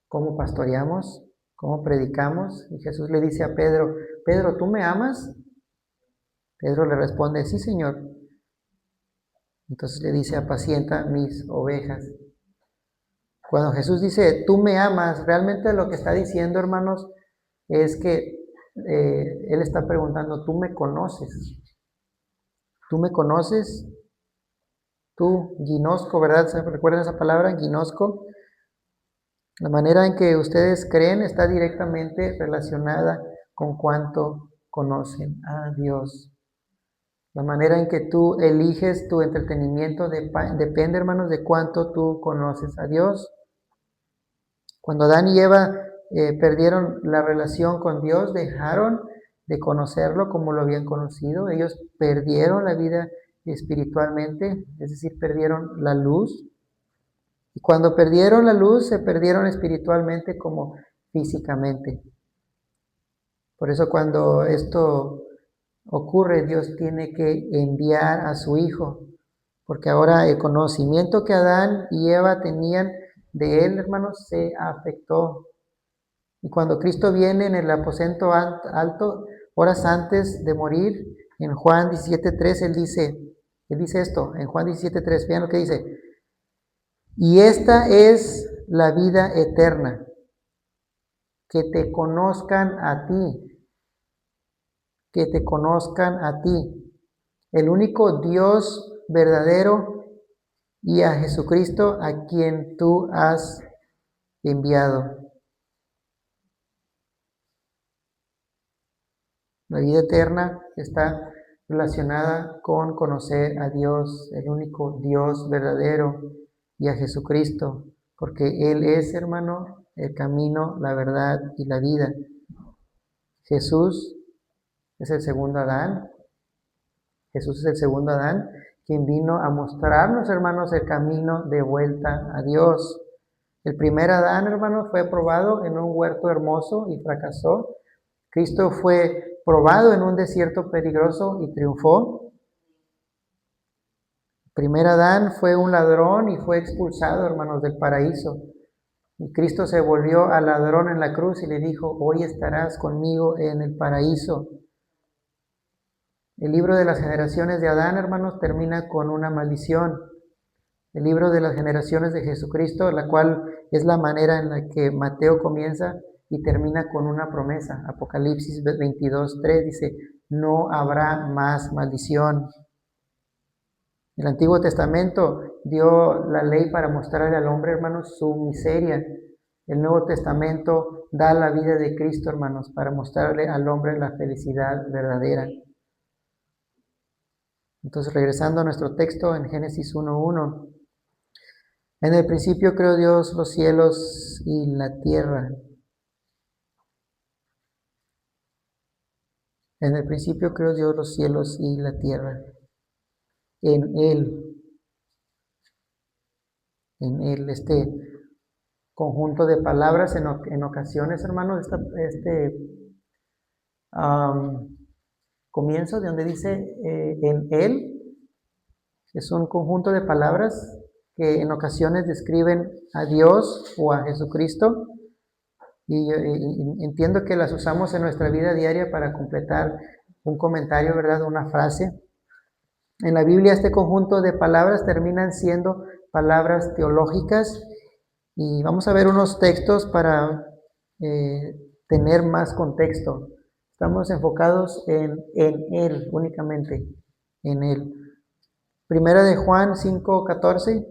cómo pastoreamos, cómo predicamos. Y Jesús le dice a Pedro, Pedro, ¿tú me amas? Pedro le responde, sí, Señor. Entonces le dice, apacienta mis ovejas. Cuando Jesús dice, tú me amas, realmente lo que está diciendo, hermanos, es que Él está preguntando, ¿tú me conoces? ¿Tú me conoces? Tú, ginosco, ¿verdad? ¿Recuerdan esa palabra, ginosco? La manera en que ustedes creen está directamente relacionada con cuánto conocen a Dios. La manera en que tú eliges tu entretenimiento depende, hermanos, de cuánto tú conoces a Dios. Cuando Adán y Eva perdieron la relación con Dios, dejaron de conocerlo como lo habían conocido. Ellos perdieron la vida espiritualmente, es decir, perdieron la luz. Y cuando perdieron la luz, se perdieron espiritualmente como físicamente. Por eso cuando esto ocurre, Dios tiene que enviar a su Hijo, porque ahora el conocimiento que Adán y Eva tenían de Él, hermanos, se afectó. Y cuando Cristo viene en el aposento alto, horas antes de morir, en Juan 17:3, Él dice esto, en Juan 17:3, vean lo que dice, y esta es la vida eterna, que te conozcan a ti, el único Dios verdadero y a Jesucristo a quien tú has enviado. La vida eterna está relacionada con conocer a Dios, el único Dios verdadero, y a Jesucristo, porque Él es, hermano, el camino, la verdad y la vida. Jesús es el segundo Adán, Jesús es el segundo Adán, quien vino a mostrarnos, hermanos, el camino de vuelta a Dios. El primer Adán, hermanos, fue probado en un huerto hermoso y fracasó. Cristo fue probado en un desierto peligroso y triunfó. El primer Adán fue un ladrón y fue expulsado, hermanos, del paraíso. Y Cristo se volvió al ladrón en la cruz y le dijo, hoy estarás conmigo en el paraíso. El libro de las generaciones de Adán, hermanos, termina con una maldición. El libro de las generaciones de Jesucristo, la cual es la manera en la que Mateo comienza y termina con una promesa. Apocalipsis 22:3 dice, no habrá más maldición. El Antiguo Testamento dio la ley para mostrarle al hombre, hermanos, su miseria. El Nuevo Testamento da la vida de Cristo, hermanos, para mostrarle al hombre la felicidad verdadera. Entonces, regresando a nuestro texto en Génesis 1:1. En el principio creó Dios los cielos y la tierra. En el principio creó Dios los cielos y la tierra. En Él, este conjunto de palabras en ocasiones, hermanos, comienzo de donde dice en Él, es un conjunto de palabras que en ocasiones describen a Dios o a Jesucristo. Y entiendo que las usamos en nuestra vida diaria para completar un comentario, ¿verdad? Una frase. En la Biblia este conjunto de palabras terminan siendo palabras teológicas y vamos a ver unos textos para tener más contexto. Estamos enfocados en Él únicamente, en Él. Primera de Juan 5:14.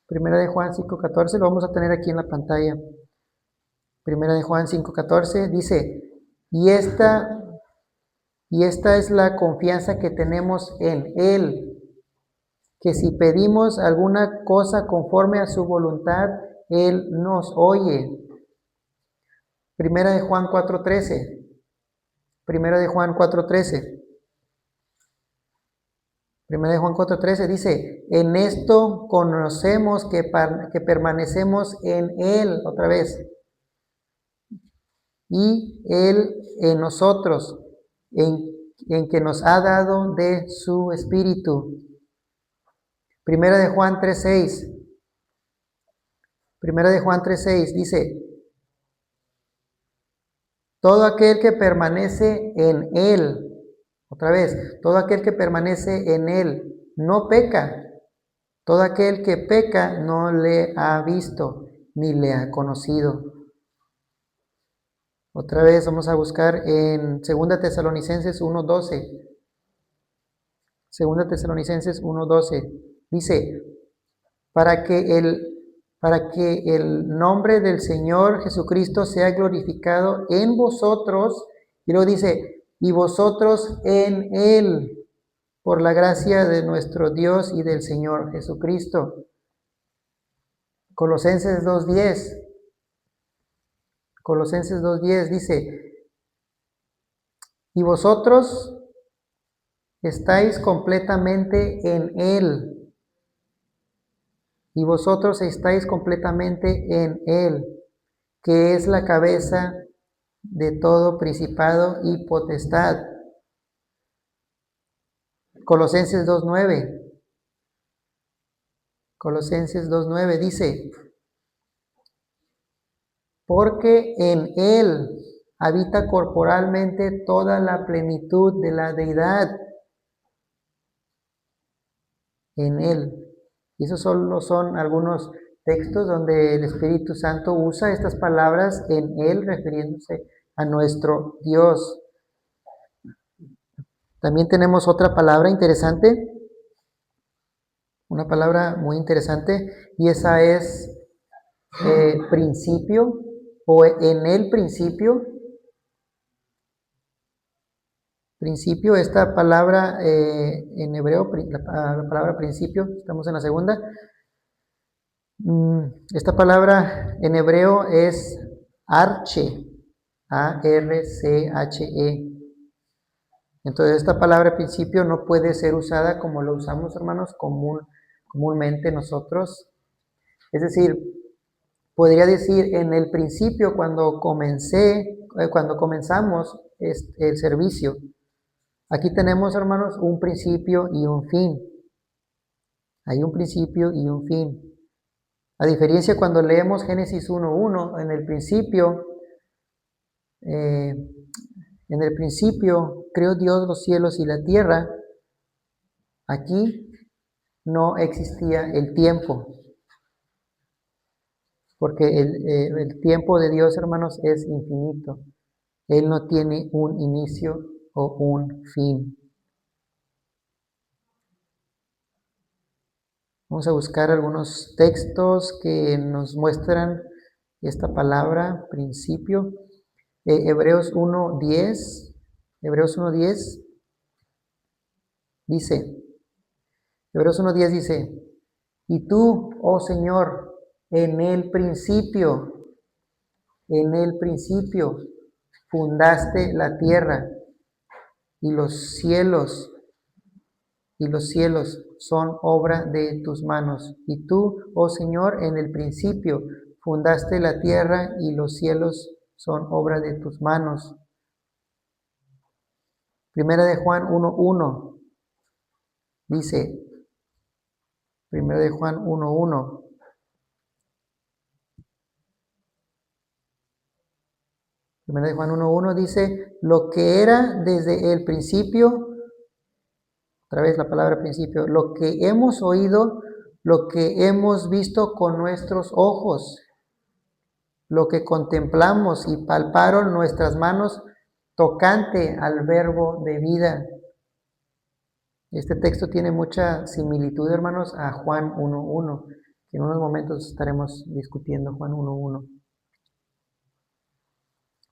Primera de Juan 5:14, lo vamos a tener aquí en la pantalla. Primera de Juan 5:14 dice, y esta es la confianza que tenemos en Él, que si pedimos alguna cosa conforme a su voluntad, Él nos oye. Primera de Juan 4:13. Primera de Juan 4:13. Primera de Juan 4:13 dice, en esto conocemos que permanecemos en Él, otra vez, y Él en nosotros, en que nos ha dado de su Espíritu. Primera de Juan 3:6. Primera de Juan 3:6 dice, todo aquel que permanece en Él, otra vez, todo aquel que permanece en Él no peca. Todo aquel que peca no le ha visto ni le ha conocido. Otra vez vamos a buscar en 2 Tesalonicenses 1:12. 2 Tesalonicenses 1:12 dice, para que el nombre del Señor Jesucristo sea glorificado en vosotros, y luego dice, y vosotros en Él, por la gracia de nuestro Dios y del Señor Jesucristo. Colosenses 2:10. Colosenses 2:10 dice, y vosotros estáis completamente en Él. Y vosotros estáis completamente en Él, que es la cabeza de todo principado y potestad. Colosenses 2:9. Colosenses 2:9 dice, porque en Él habita corporalmente toda la plenitud de la deidad. En Él. Y esos solo son algunos textos donde el Espíritu Santo usa estas palabras en Él, refiriéndose a nuestro Dios. También tenemos otra palabra interesante, una palabra muy interesante, y esa es principio, o en el principio. Principio, esta palabra en hebreo, la palabra principio, estamos en la segunda. Esta palabra en hebreo es arche, A-R-C-H-E. Entonces esta palabra principio no puede ser usada como lo usamos, hermanos, comúnmente nosotros. Es decir, podría decir en el principio cuando comenzamos el servicio. Aquí tenemos, hermanos, un principio y un fin. Hay un principio y un fin. A diferencia cuando leemos Génesis 1:1, eh, en el principio creó Dios los cielos y la tierra. Aquí no existía el tiempo, porque el tiempo de Dios, hermanos, es infinito. Él no tiene un inicio o un fin. Vamos a buscar algunos textos que nos muestran esta palabra, principio. Hebreos 1:10. Hebreos 1:10 dice, Hebreos 1:10 dice, y tú, oh Señor, en el principio fundaste la tierra y los cielos son obra de tus manos. Y tú, oh Señor, en el principio fundaste la tierra y los cielos son obra de tus manos. Primera de Juan 1:1 dice, Primera de Juan 1:1. Primera de Juan 1:1 dice, lo que era desde el principio, otra vez la palabra principio, lo que hemos oído, lo que hemos visto con nuestros ojos, lo que contemplamos y palparon nuestras manos tocante al verbo de vida. Este texto tiene mucha similitud, hermanos, a Juan 1:1, que en unos momentos estaremos discutiendo Juan 1:1.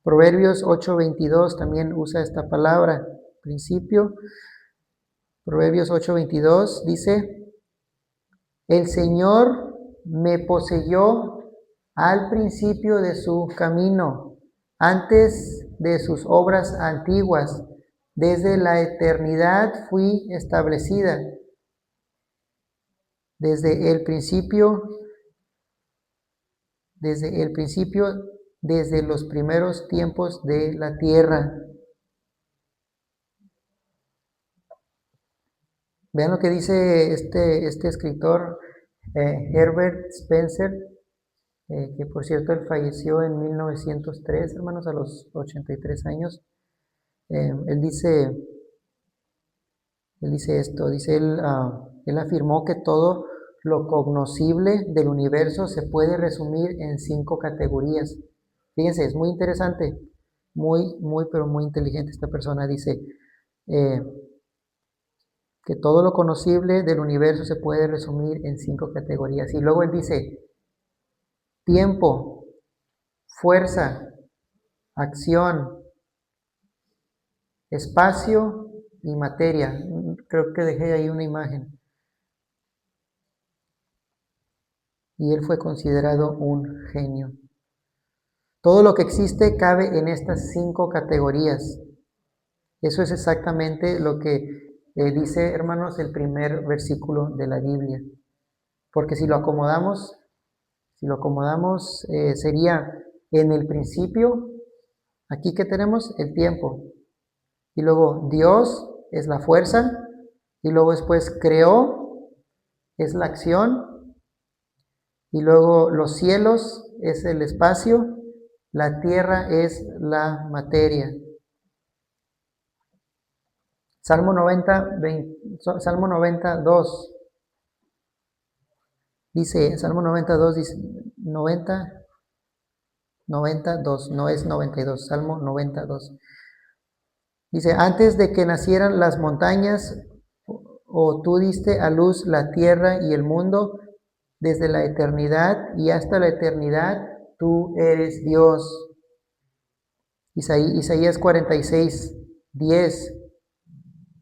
Proverbios 8:22 también usa esta palabra, principio. Proverbios 8:22 dice, el Señor me poseyó al principio de su camino, antes de sus obras antiguas, desde la eternidad fui establecida. Desde el principio, desde los primeros tiempos de la tierra. Vean lo que dice este escritor, Herbert Spencer, que por cierto él falleció en 1903, hermanos, a los 83 años. Él dice esto, él afirmó que todo lo cognoscible del universo se puede resumir en 5 categorías. Fíjense, es muy interesante, pero muy inteligente esta persona. Dice que todo lo conocible del universo se puede resumir en 5 categorías. Y luego él dice, tiempo, fuerza, acción, espacio y materia. Creo que dejé ahí una imagen. Y él fue considerado un genio. Todo lo que existe cabe en estas 5 categorías. Eso es exactamente lo que dice, hermanos, el primer versículo de la Biblia. Porque si lo acomodamos, sería en el principio, aquí que tenemos el tiempo. Y luego Dios es la fuerza. Y luego después creó, es la acción. Y luego los cielos es el espacio. La tierra es la materia. Salmo 92. Dice, Salmo 92 dice, 92, no es 92, Salmo 92. Dice, antes de que nacieran las montañas, o tú diste a luz la tierra y el mundo, desde la eternidad y hasta la eternidad, tú eres Dios. Isaías 46:10.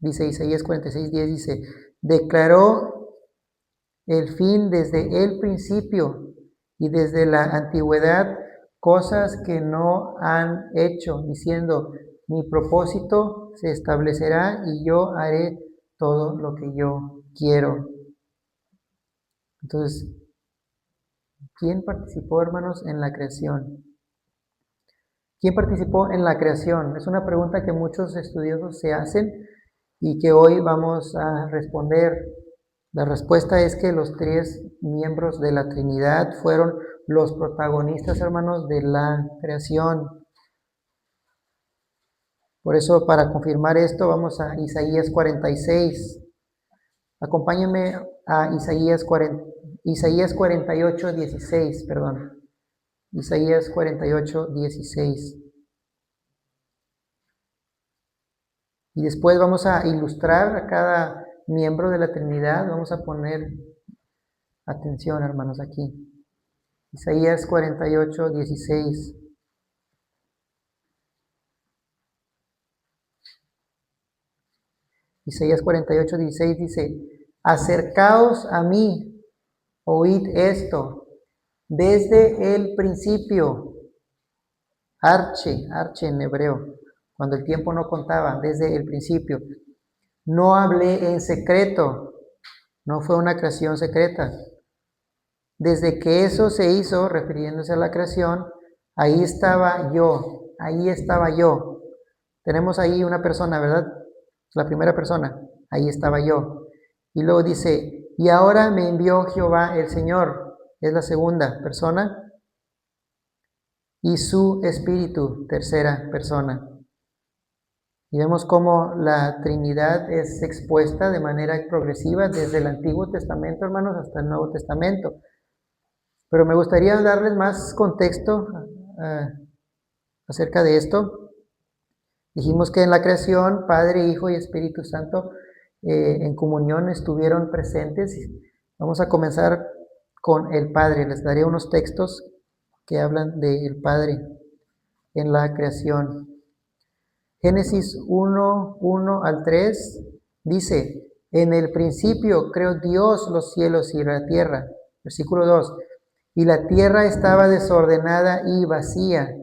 Dice Isaías 46:10, dice, declaró el fin desde el principio y desde la antigüedad cosas que no han hecho, diciendo, mi propósito se establecerá y yo haré todo lo que yo quiero. Entonces, ¿quién participó, hermanos, en la creación? ¿Quién participó en la creación? Es una pregunta que muchos estudiosos se hacen y que hoy vamos a responder. La respuesta es que los tres miembros de la Trinidad fueron los protagonistas, hermanos, de la creación. Por eso, para confirmar esto, vamos a Isaías 46. Acompáñenme a Isaías 48, 16, perdón. Isaías 48, 16. Y después vamos a ilustrar a cada miembro de la Trinidad. Vamos a poner atención, hermanos, aquí. Isaías 48, 16. Isaías 48, 16 dice: acercaos a mí, oíd esto, desde el principio, arche en hebreo, cuando el tiempo no contaba, desde el principio. No hablé en secreto, no fue una creación secreta. Desde que eso se hizo, refiriéndose a la creación, ahí estaba yo, ahí estaba yo. Tenemos ahí una persona, ¿verdad? La primera persona, ahí estaba yo. Y luego dice, y ahora me envió Jehová el Señor, es la segunda persona. Y su espíritu, tercera persona. Y vemos cómo la Trinidad es expuesta de manera progresiva desde el Antiguo Testamento, hermanos, hasta el Nuevo Testamento. Pero me gustaría darles más contexto acerca de esto. Dijimos que en la creación, Padre, Hijo y Espíritu Santo en comunión estuvieron presentes. Vamos a comenzar con el Padre. Les daré unos textos que hablan del Padre en la creación. Génesis 1, 1 al 3 dice, en el principio creó Dios los cielos y la tierra. Versículo 2, y la tierra estaba desordenada y vacía,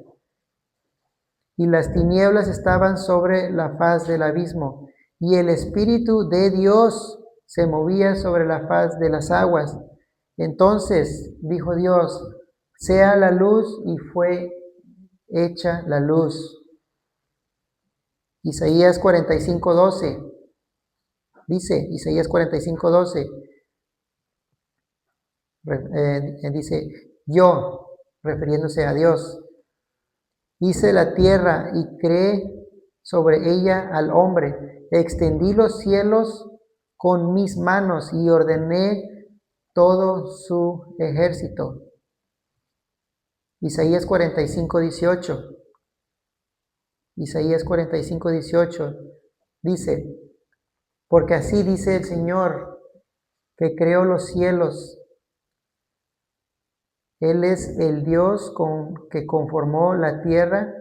y las tinieblas estaban sobre la faz del abismo, y el Espíritu de Dios se movía sobre la faz de las aguas. Entonces dijo Dios, sea la luz, y fue hecha la luz. Isaías 45, 12. Dice, Isaías 45, 12. Dice, yo, refiriéndose a Dios, hice la tierra y creé sobre ella al hombre. Extendí los cielos con mis manos y ordené todo su ejército. Isaías 45, 18. Isaías 45, 18 dice, porque así dice el Señor, que creó los cielos. Él es el Dios que conformó la tierra,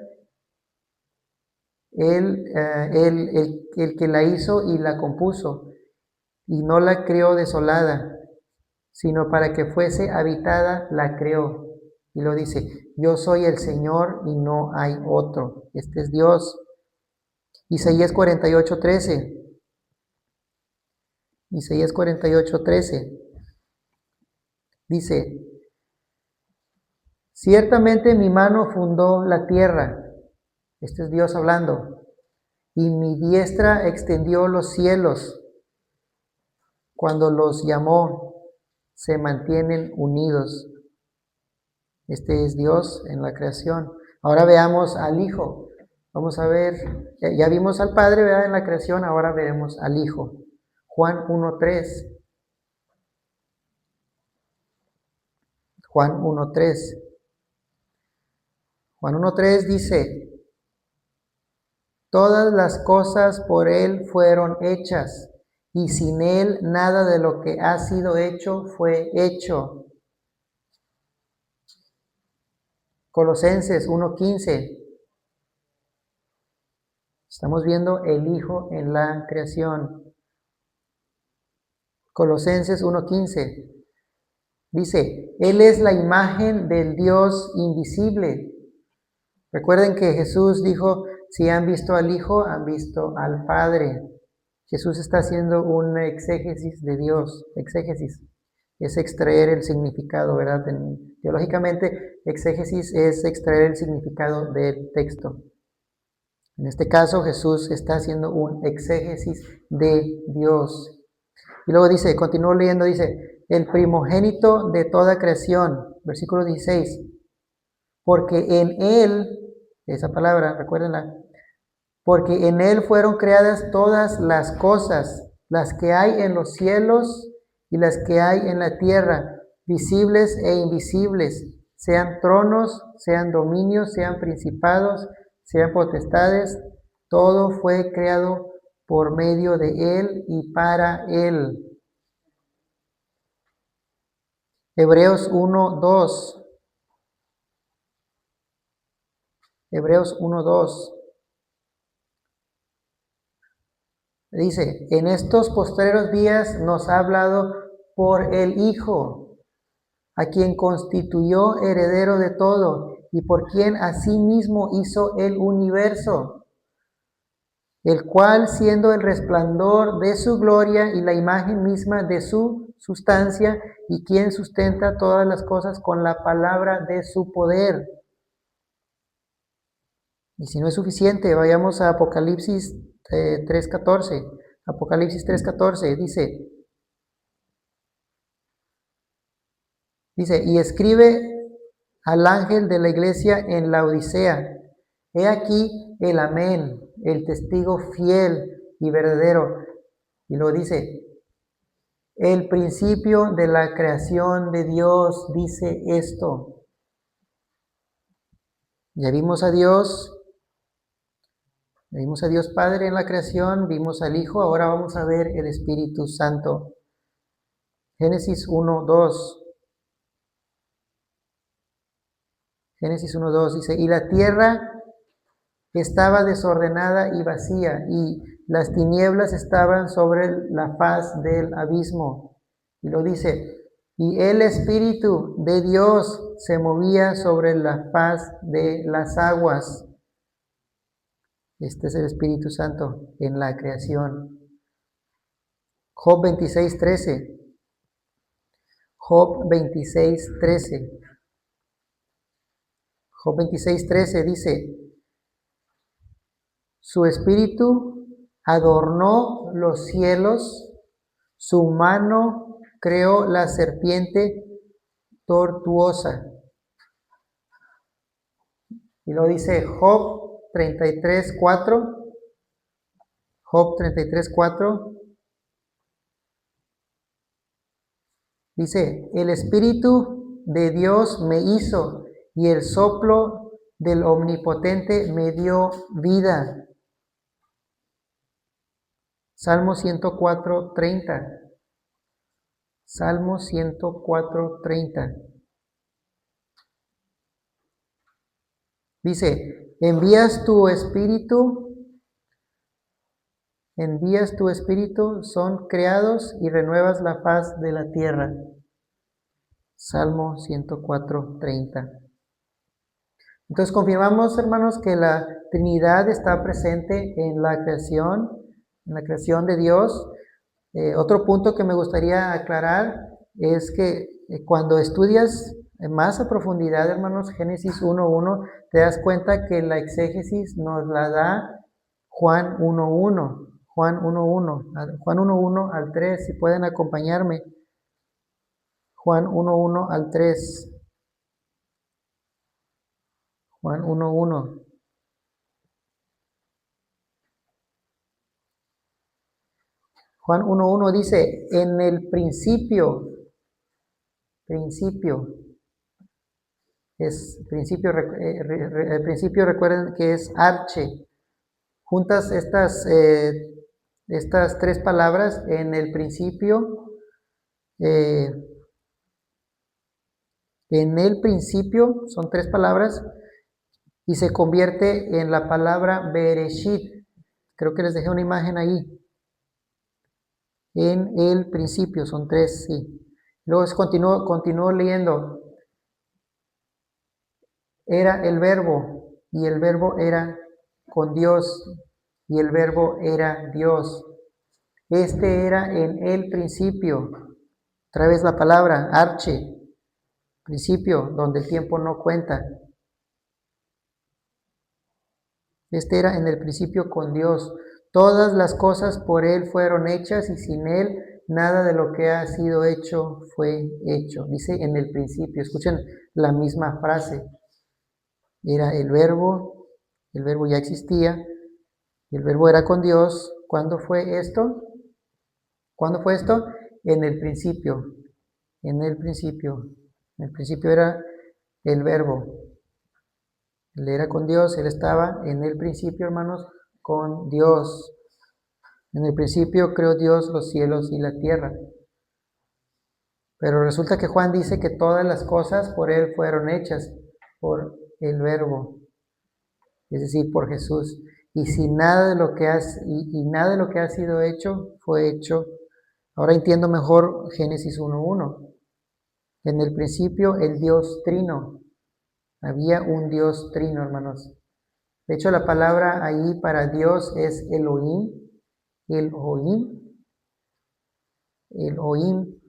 el que la hizo y la compuso, y no la creó desolada, sino para que fuese habitada, la creó. Y lo dice, yo soy el Señor y no hay otro. Este es Dios. Isaías 48, 13. Isaías 48, 13. Dice, ciertamente mi mano fundó la tierra. Este es Dios hablando. Y mi diestra extendió los cielos. Cuando los llamó, se mantienen unidos. Este es Dios en la creación. Ahora veamos al Hijo. Vamos a ver, ya vimos al Padre, ¿verdad? En la creación, ahora veremos al Hijo. Juan 1:3. Juan 1:3. Juan 1:3 dice, todas las cosas por Él fueron hechas, y sin Él nada de lo que ha sido hecho fue hecho. Colosenses 1:15. Estamos viendo el Hijo en la creación. Colosenses 1:15. Dice, Él es la imagen del Dios invisible. Recuerden que Jesús dijo, si han visto al Hijo, han visto al Padre. Jesús está haciendo un exégesis de Dios. Exégesis es extraer el significado, ¿verdad? Teológicamente, exégesis es extraer el significado del texto. En este caso, Jesús está haciendo un exégesis de Dios. Y luego dice, continúo leyendo, dice, el primogénito de toda creación, versículo 16, porque en Él, esa palabra, recuérdenla, porque en Él fueron creadas todas las cosas, las que hay en los cielos y las que hay en la tierra, visibles e invisibles, sean tronos, sean dominios, sean principados, sean potestades, todo fue creado por medio de Él y para Él. Hebreos 1:2. Hebreos 1:2. Dice, en estos postreros días nos ha hablado por el Hijo, a quien constituyó heredero de todo y por quien asimismo hizo el universo, el cual siendo el resplandor de su gloria y la imagen misma de su sustancia, y quien sustenta todas las cosas con la palabra de su poder. Y si no es suficiente, vayamos a Apocalipsis 3:14. Apocalipsis 3:14 dice, y escribe al ángel de la iglesia en la Odisea, he aquí el amén, el testigo fiel y verdadero. Y lo dice, el principio de la creación de Dios dice esto. Ya vimos a Dios Padre en la creación, vimos al Hijo, ahora vamos a ver el Espíritu Santo. Génesis 1:2. Génesis 1:2 dice, y la tierra estaba desordenada y vacía, y las tinieblas estaban sobre la faz del abismo. Y lo dice, y el Espíritu de Dios se movía sobre la faz de las aguas. Este es el Espíritu Santo en la creación. Job 26:13. Job 26:13. Job 26:13 dice, su espíritu adornó los cielos, su mano creó la serpiente tortuosa. Y lo dice Job 33:4. Job 33:4. Dice, el Espíritu de Dios me hizo y el soplo del Omnipotente me dio vida. Salmo 104:30. Salmo 104:30. Dice, envías tu espíritu, son creados y renuevas la faz de la tierra. Salmo 104:30. Entonces confirmamos, hermanos, que la Trinidad está presente en la creación de Dios. Otro punto que me gustaría aclarar es que cuando estudias más a profundidad, hermanos, Génesis 1:1, te das cuenta que la exégesis nos la da Juan 1:1. Juan 1:1 al 3, si pueden acompañarme. Juan 1:1 al 3. Juan 1:1. Juan 1:1 dice, en el principio, el principio recuerden que es arche. Juntas estas tres palabras, en el principio, son tres palabras, y se convierte en la palabra Bereshit. Creo que les dejé una imagen ahí. En el principio, son tres, sí. Luego continúo leyendo. Era el verbo, y el verbo era con Dios y el Verbo era Dios. Este era en el principio. Otra vez la palabra, arche, principio, donde el tiempo no cuenta. Este era en el principio con Dios. Todas las cosas por Él fueron hechas y sin Él nada de lo que ha sido hecho fue hecho. Dice en el principio. Escuchen la misma frase. Era el verbo ya existía, el verbo era con Dios. ¿Cuándo fue esto? ¿Cuándo fue esto? En el principio. En el principio. En el principio era el verbo. Él era con Dios, Él estaba en el principio, hermanos, con Dios. En el principio creó Dios los cielos y la tierra. Pero resulta que Juan dice que todas las cosas por Él fueron hechas, por el Verbo, es decir, por Jesús. Y nada de lo que nada de lo que ha sido hecho fue hecho. Ahora entiendo mejor Génesis 1:1. En el principio el Dios trino. Había un Dios trino, hermanos. De hecho, la palabra ahí para Dios es Elohim, Elohim, Elohim.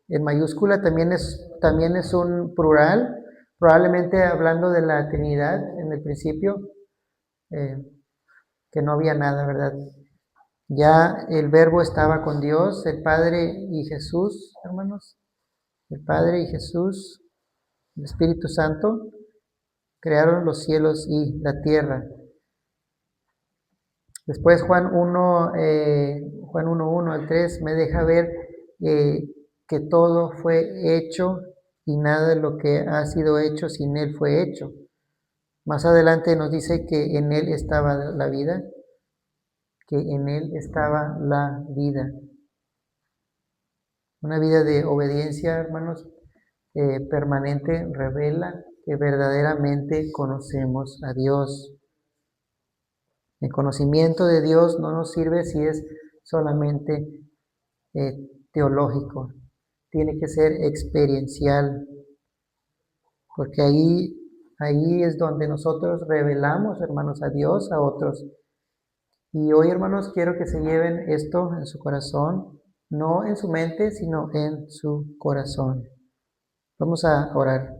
En mayúscula también es un plural, probablemente hablando de la Trinidad en el principio, que no había nada, ¿verdad? Ya el Verbo estaba con Dios, el Padre y Jesús, hermanos, el Padre y Jesús, el Espíritu Santo, crearon los cielos y la tierra. Después Juan 1, 1 al 3 me deja ver que todo fue hecho y nada de lo que ha sido hecho sin Él fue hecho. Más adelante nos dice que en Él estaba la vida, que en Él estaba la vida. Una vida de obediencia, hermanos, permanente, revela que verdaderamente conocemos a Dios. El conocimiento de Dios no nos sirve si es solamente teológico, tiene que ser experiencial, porque ahí es donde nosotros revelamos, hermanos, a Dios, a otros. Y hoy, hermanos, quiero que se lleven esto en su corazón, no en su mente, sino en su corazón. Vamos a orar.